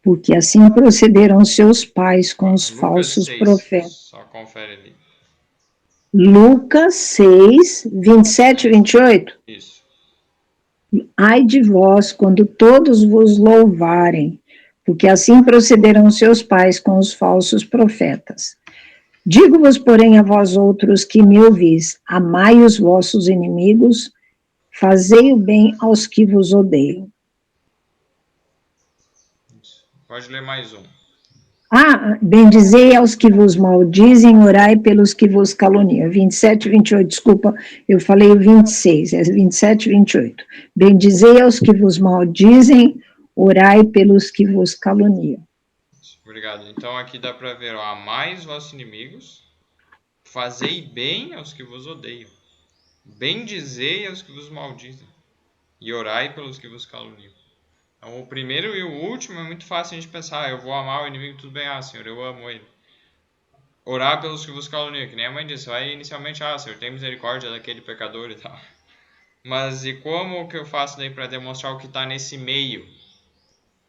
porque assim procederam seus pais com os Lucas falsos 6, profetas. só confere ali. Lucas 6, 27 e 28? Isso. Ai de vós, quando todos vos louvarem, porque assim procederão seus pais com os falsos profetas. Digo-vos, porém, a vós outros que me ouvis, amai os vossos inimigos, fazei o bem aos que vos odeiam. Pode ler mais um. Bendizei aos que vos maldizem, orai pelos que vos caluniam. 27 e 28, desculpa, eu falei o 26, é 27 e 28. Bendizei aos que vos maldizem, orai pelos que vos caluniam. Obrigado. Então aqui dá para ver, ó, amai os vossos inimigos, fazei bem aos que vos odeiam, bendizei aos que vos maldizem, e orai pelos que vos caluniam. Então, o primeiro e o último é muito fácil a gente pensar, eu vou amar o inimigo, tudo bem, Senhor, eu amo ele. Orar pelos que vos caluniam, que nem a mãe disse, vai inicialmente, Senhor, tem misericórdia daquele pecador e tal. Mas e como que eu faço daí para demonstrar o que está nesse meio?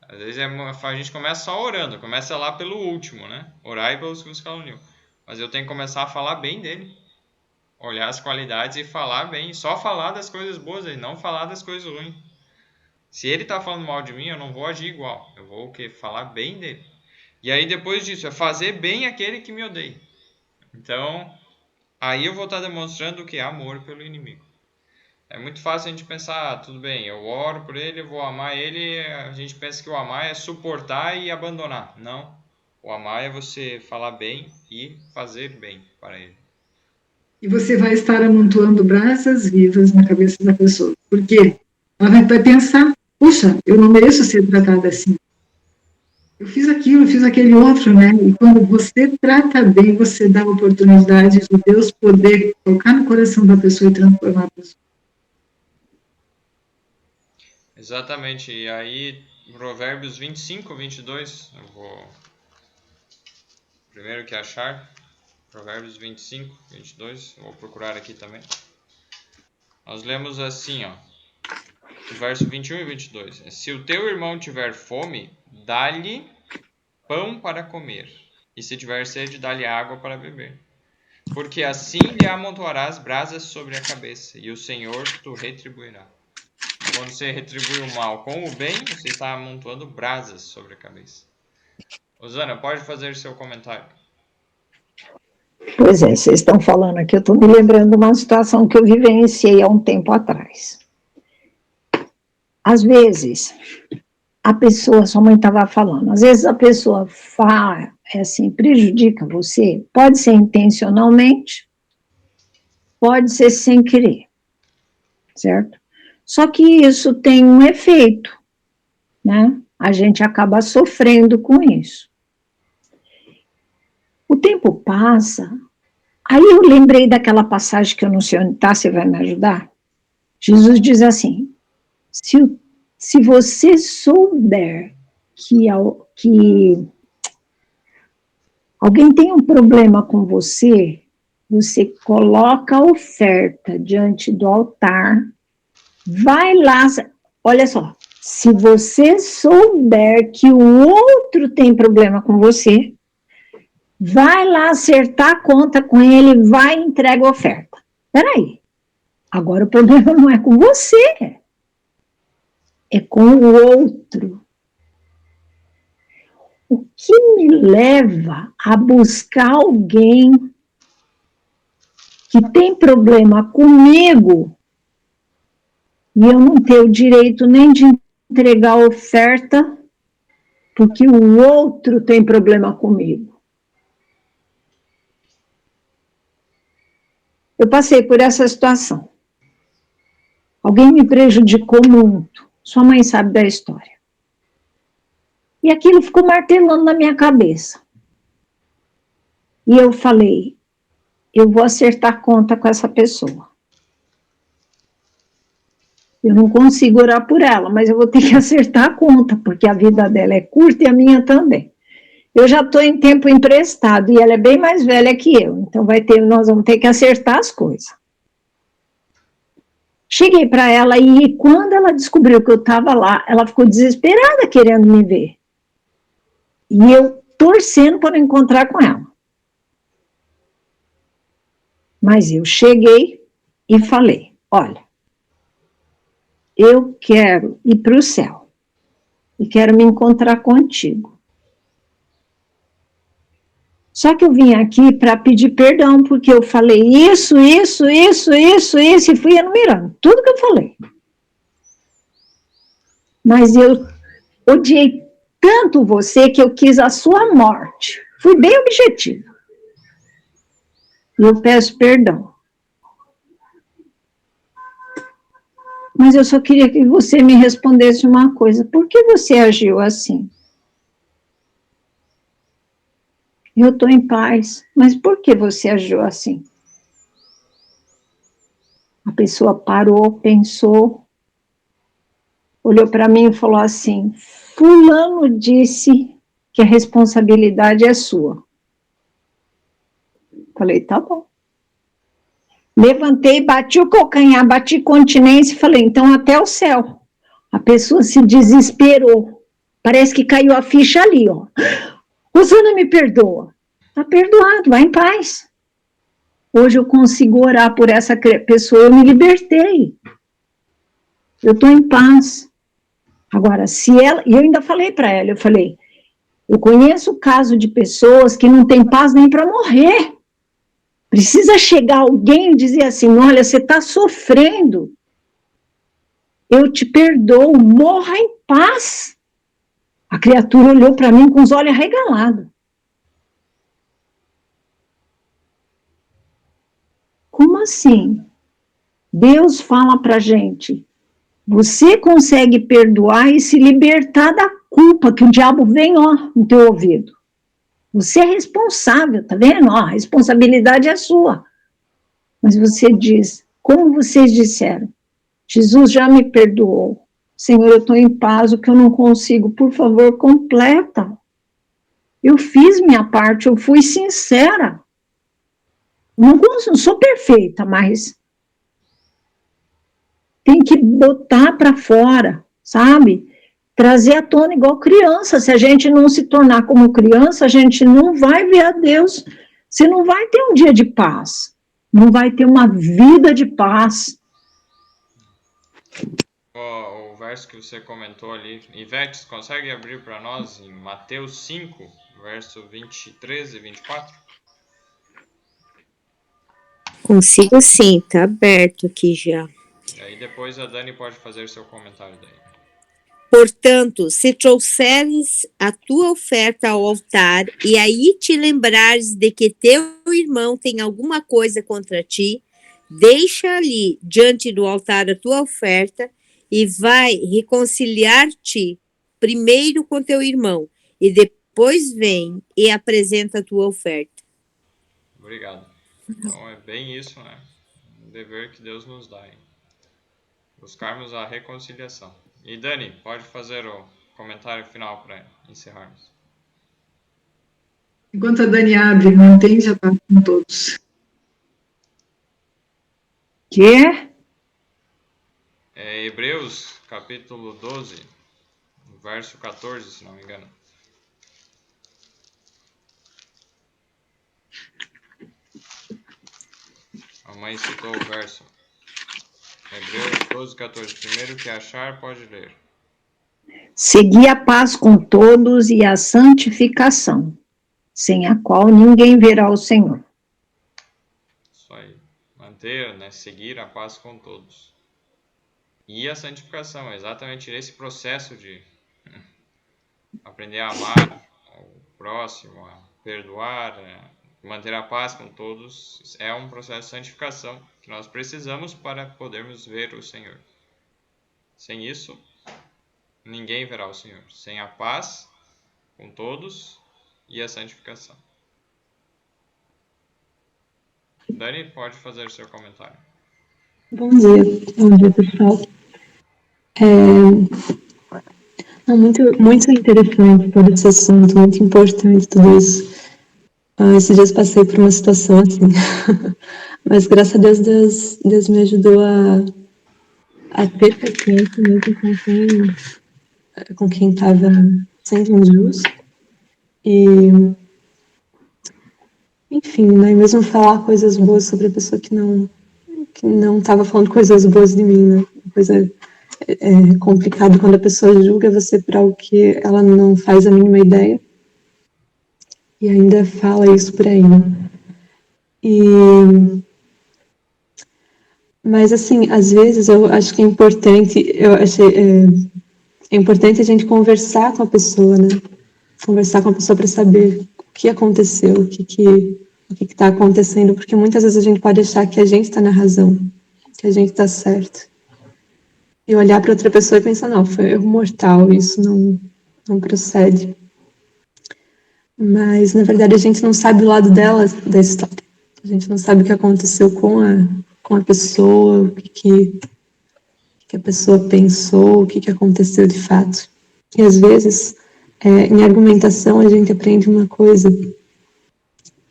Às vezes a gente começa só orando, começa lá pelo último, né? Orai pelos que vos caluniam. Mas eu tenho que começar a falar bem dele. Olhar as qualidades e falar bem. Só falar das coisas boas dele, não falar das coisas ruins. Se ele está falando mal de mim, eu não vou agir igual. Eu vou o quê? Falar bem dele. E aí depois disso, é fazer bem aquele que me odeia. Então, aí eu vou estar demonstrando o que é amor pelo inimigo. É muito fácil a gente pensar, tudo bem, eu oro por ele, eu vou amar ele, a gente pensa que o amar é suportar e abandonar. Não, o amar é você falar bem e fazer bem para ele. E você vai estar amontoando brasas vivas na cabeça da pessoa. Por quê? Ela vai pensar, puxa, eu não mereço ser tratada assim. Eu fiz aquilo, eu fiz aquele outro, né? E quando você trata bem, você dá a oportunidade de Deus poder tocar no coração da pessoa e transformar a pessoa. Exatamente, e aí Provérbios 25, 22, eu vou primeiro que achar, Provérbios 25, 22, vou procurar aqui também. Nós lemos assim, ó, verso 21 e 22, se o teu irmão tiver fome, dá-lhe pão para comer, e se tiver sede, dá-lhe água para beber. Porque assim lhe amontoarás brasas sobre a cabeça, e o Senhor tu retribuirá. Quando você retribui o mal com o bem, você está amontoando brasas sobre a cabeça. Osana, pode fazer seu comentário. Pois é, vocês estão falando aqui, eu estou me lembrando de uma situação que eu vivenciei há um tempo atrás. Às vezes, a pessoa, sua mãe estava falando, às vezes a pessoa fala, assim, prejudica você, pode ser intencionalmente, pode ser sem querer, certo? Só que isso tem um efeito, né? A gente acaba sofrendo com isso. O tempo passa, aí eu lembrei daquela passagem que eu não sei onde está, você vai me ajudar? Jesus diz assim, se você souber que alguém tem um problema com você, você coloca a oferta diante do altar, vai lá, olha só, se você souber que o outro tem problema com você, vai lá acertar a conta com ele, vai e entrega a oferta. Peraí, agora o problema não é com você, é com o outro. O que me leva a buscar alguém que tem problema comigo e eu não ter o direito nem de entregar a oferta porque o outro tem problema comigo? Eu passei por essa situação. Alguém me prejudicou muito. Sua mãe sabe da história. E aquilo ficou martelando na minha cabeça. E eu falei, eu vou acertar conta com essa pessoa. Eu não consigo orar por ela, mas eu vou ter que acertar a conta, porque a vida dela é curta e a minha também. Eu já estou em tempo emprestado e ela é bem mais velha que eu, então nós vamos ter que acertar as coisas. Cheguei para ela e quando ela descobriu que eu estava lá, ela ficou desesperada querendo me ver. E eu torcendo para encontrar com ela. Mas eu cheguei e falei, olha, eu quero ir para o céu e quero me encontrar contigo. Só que eu vim aqui para pedir perdão, porque eu falei isso, e fui enumerando tudo que eu falei. Mas eu odiei tanto você que eu quis a sua morte. Fui bem objetiva. E eu peço perdão. Mas eu só queria que você me respondesse uma coisa. Por que você agiu assim? Eu estou em paz, mas por que você agiu assim? A pessoa parou, pensou, olhou para mim e falou assim: fulano disse que a responsabilidade é sua. Falei, tá bom. Levantei, bati o calcanhar, bati continência e falei, então até o céu. A pessoa se desesperou. Parece que caiu a ficha ali, ó. Rosana, me perdoa. Tá perdoado, vai em paz. Hoje eu consigo orar por essa pessoa, eu me libertei. Eu estou em paz. Agora, se ela... E eu ainda falei para ela, eu falei, eu conheço o caso de pessoas que não têm paz nem para morrer. Precisa chegar alguém e dizer assim, olha, você está sofrendo. Eu te perdoo, morra em paz. A criatura olhou para mim com os olhos arregalados. Como assim? Deus fala para a gente, você consegue perdoar e se libertar da culpa que o diabo vem, ó, no teu ouvido. Você é responsável, tá vendo? Ó, a responsabilidade é sua. Mas você diz, como vocês disseram, Jesus já me perdoou. Senhor, eu estou em paz, o que eu não consigo, por favor, completa. Eu fiz minha parte, eu fui sincera. Não sou perfeita, mas tem que botar para fora, sabe? Trazer à tona igual criança. Se a gente não se tornar como criança, a gente não vai ver a Deus. Você não vai ter um dia de paz. Não vai ter uma vida de paz. O verso que você comentou ali, Ivete, consegue abrir para nós em Mateus 5, verso 23 e 24? Consigo sim, tá aberto aqui já. E aí depois a Dani pode fazer seu comentário daí. Portanto, se trouxeres a tua oferta ao altar, e aí te lembrares de que teu irmão tem alguma coisa contra ti, deixa ali, diante do altar, a tua oferta, e vai reconciliar-te primeiro com teu irmão, e depois vem e apresenta a tua oferta. Obrigado. Então é bem isso, né? Um dever que Deus nos dá, hein? Buscarmos a reconciliação. E Dani, pode fazer o comentário final para encerrarmos. Enquanto a Dani abre, não entende a paz com todos. Que? É Hebreus, capítulo 12, verso 14, se não me engano. A mãe citou o verso. Hebreus 12, 14. Primeiro que achar, pode ler. Segui a paz com todos e a santificação, sem a qual ninguém verá o Senhor. Isso aí. Manter, né? Seguir a paz com todos. E a santificação, exatamente esse processo de aprender a amar o próximo, a perdoar, manter a paz com todos, é um processo de santificação que nós precisamos para podermos ver o Senhor. Sem isso, ninguém verá o Senhor. Sem a paz com todos e a santificação. Dani, pode fazer seu comentário. Bom dia pessoal. Muito interessante todo esse assunto, muito importante tudo isso. Esses dias passei por uma situação assim, mas graças a Deus me ajudou a ter paciência mesmo com quem estava sendo injusto. E, enfim, né, mesmo falar coisas boas sobre a pessoa que não estava falando coisas boas de mim, né? Coisa complicado quando a pessoa julga você por algo que ela não faz a mínima ideia e ainda fala isso por aí, né? Mas assim, às vezes eu acho que é importante, é importante a gente conversar com a pessoa, né? Conversar com a pessoa para saber o que aconteceu, o que está acontecendo, porque muitas vezes a gente pode achar que a gente está na razão, que a gente está certo. E olhar para outra pessoa e pensar, não, foi erro mortal, isso não procede. Mas, na verdade, a gente não sabe o lado dela, da história. A gente não sabe o que aconteceu com a pessoa, o que que a pessoa pensou, o que aconteceu de fato. E às vezes, em argumentação, a gente aprende uma coisa,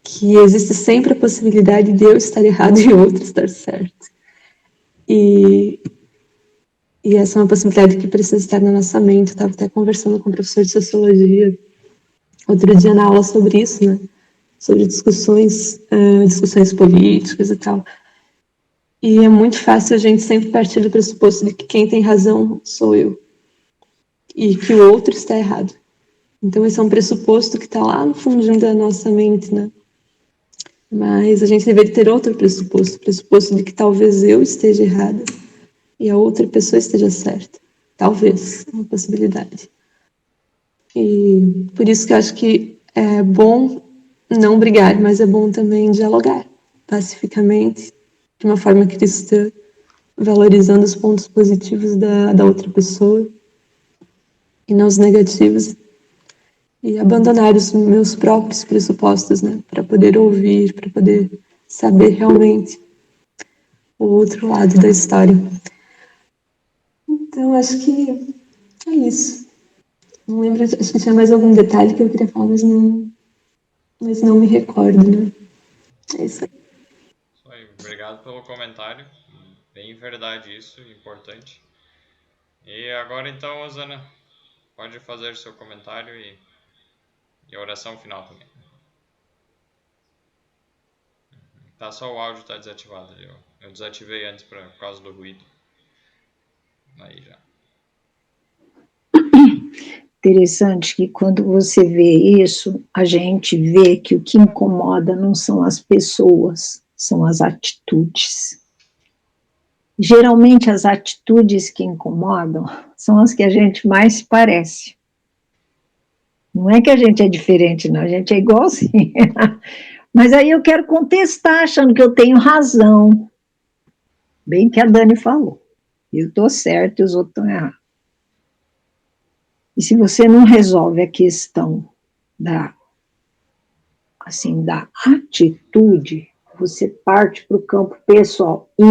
que existe sempre a possibilidade de eu estar errado e outro estar certo. E essa é uma possibilidade que precisa estar na nossa mente. Eu estava até conversando com o professor de Sociologia outro dia na aula sobre isso, né? Sobre discussões políticas e tal. E é muito fácil a gente sempre partir do pressuposto de que quem tem razão sou eu. E que o outro está errado. Então esse é um pressuposto que está lá no fundinho da nossa mente, né? Mas a gente deveria ter outro pressuposto. O pressuposto de que talvez eu esteja errada e a outra pessoa esteja certa. Talvez, é uma possibilidade. E por isso que eu acho que é bom não brigar, mas é bom também dialogar pacificamente, de uma forma cristã, valorizando os pontos positivos da outra pessoa e não os negativos, e abandonar os meus próprios pressupostos, né, para poder ouvir, para poder saber realmente o outro lado da história. Então, acho que é isso. Não lembro, acho que tinha mais algum detalhe que eu queria falar, mas não me recordo, né? É isso aí. Obrigado pelo comentário. Bem verdade isso, importante. E agora então, Osana, pode fazer seu comentário e a oração final também. Tá, só o áudio está desativado. Eu desativei antes por causa do ruído. Aí já. Interessante que quando você vê isso, a gente vê que o que incomoda não são as pessoas, são as atitudes. Geralmente as atitudes que incomodam são as que a gente mais parece. Não é que a gente é diferente, não, a gente é igualzinho. Mas aí eu quero contestar, achando que eu tenho razão. Bem que a Dani falou. Eu estou certa e os outros estão errados. E se você não resolve a questão da atitude, você parte para o campo pessoal. E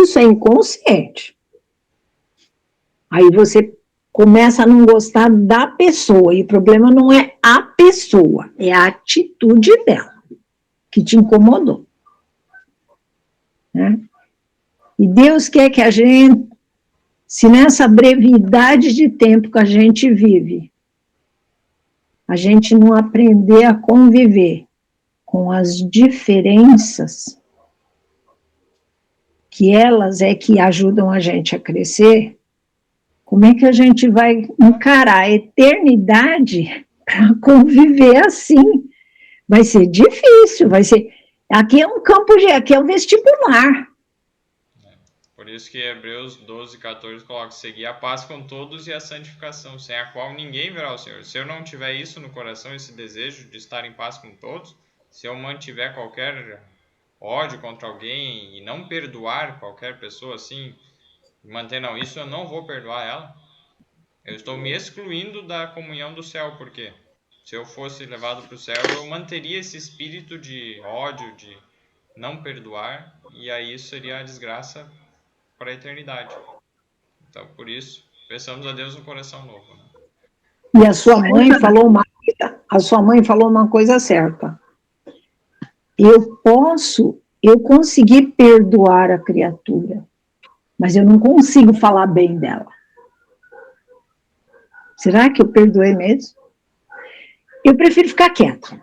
isso é inconsciente. Aí você começa a não gostar da pessoa. E o problema não é a pessoa, é a atitude dela que te incomodou. Né? E Deus quer que a gente, se nessa brevidade de tempo que a gente vive, a gente não aprender a conviver com as diferenças, que elas é que ajudam a gente a crescer, como é que a gente vai encarar a eternidade para conviver assim? Vai ser difícil, vai ser... Aqui é um campo, aqui é um vestibular. Por isso que Hebreus 12, 14 coloca: seguir a paz com todos e a santificação, sem a qual ninguém verá o Senhor. Se eu não tiver isso no coração, esse desejo de estar em paz com todos, se eu mantiver qualquer ódio contra alguém e não perdoar qualquer pessoa assim, manter não, isso eu não vou perdoar ela, eu estou me excluindo da comunhão do céu, porque se eu fosse levado para o céu, eu manteria esse espírito de ódio, de não perdoar, e aí isso seria a desgraça para a eternidade. Então, por isso, peçamos a Deus um coração novo. Né? E a sua mãe falou uma coisa certa. Eu consegui perdoar a criatura, mas eu não consigo falar bem dela. Será que eu perdoei mesmo? Eu prefiro ficar quieta.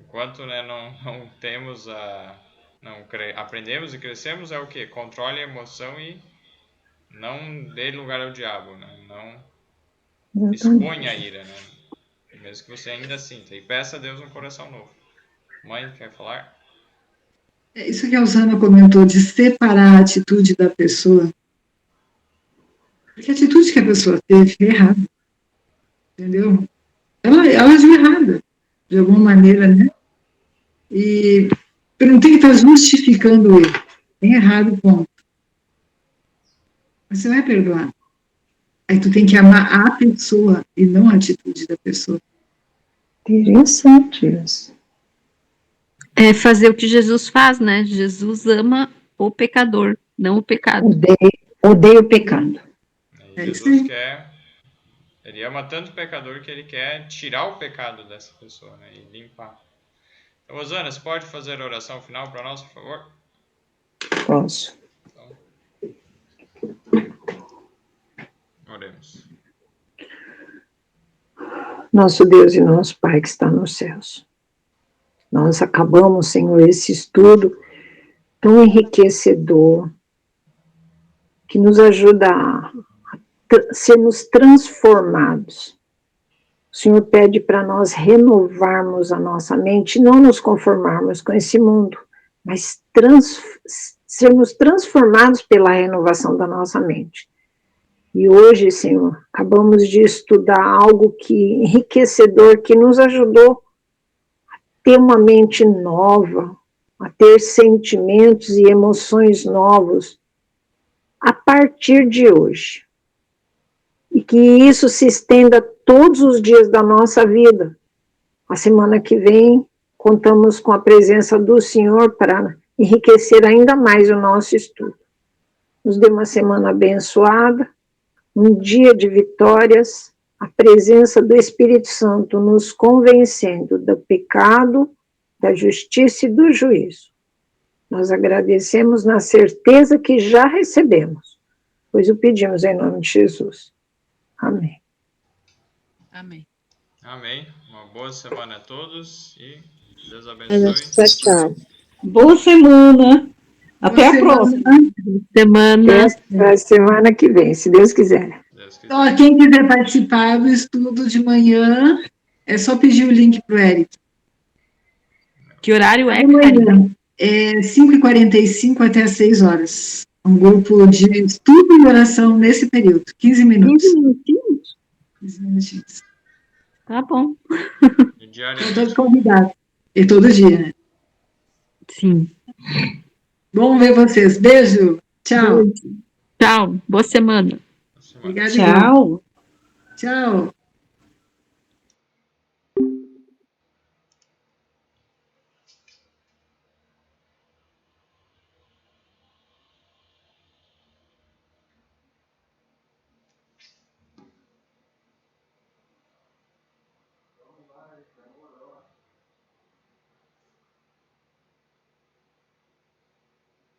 Enquanto, né, não temos aprendemos e crescemos, é o quê? Controle a emoção e não dê lugar ao diabo, né? Não exponha a ira, né? Mesmo que você ainda sinta. E peça a Deus um coração novo. Mãe, quer falar? É isso que a Osana comentou, de separar a atitude da pessoa. Porque a atitude que a pessoa teve é errada. Entendeu? Ela agiu errada, de alguma maneira, né? E eu não tenho que estar justificando ele. Tem errado, ponto. Mas você vai perdoar. Aí tu tem que amar a pessoa e não a atitude da pessoa. Interessante isso. É fazer o que Jesus faz, né? Jesus ama o pecador. não o pecado. Odeio o pecado. E Jesus quer, ele ama tanto o pecador que ele quer tirar o pecado dessa pessoa, né, e limpar. Então, Rosana, você pode fazer a oração final para nós, por favor? Posso. Oremos. Nosso Deus e nosso Pai que está nos céus. Nós acabamos, Senhor, esse estudo tão enriquecedor, que nos ajuda a sermos transformados. O Senhor pede para nós renovarmos a nossa mente, não nos conformarmos com esse mundo, mas sermos transformados pela renovação da nossa mente. E hoje, Senhor, acabamos de estudar algo enriquecedor, que nos ajudou a ter uma mente nova, a ter sentimentos e emoções novos a partir de hoje. E que isso se estenda todos os dias da nossa vida. A semana que vem, contamos com a presença do Senhor para enriquecer ainda mais o nosso estudo. Nos dê uma semana abençoada, um dia de vitórias, a presença do Espírito Santo nos convencendo do pecado, da justiça e do juízo. Nós agradecemos na certeza que já recebemos, pois o pedimos em nome de Jesus. Amém. Amém. Amém. Uma boa semana a todos e Deus abençoe. Tchau, tchau. Boa semana. Até a próxima. Até a semana que vem, se Deus quiser. Então, quem quiser participar do estudo de manhã, é só pedir o link para o Eric. Que horário é, Amanhã, 5h45 até as 6 horas. Um grupo de estudo e oração nesse período, 15 minutos. 15 minutinhos? 15 minutinhos. Tá bom. Estão todos convidados. E todo dia, né? Sim. Bom ver vocês. Beijo. Tchau. Tchau. Boa semana. Obrigada. Tchau. Tchau.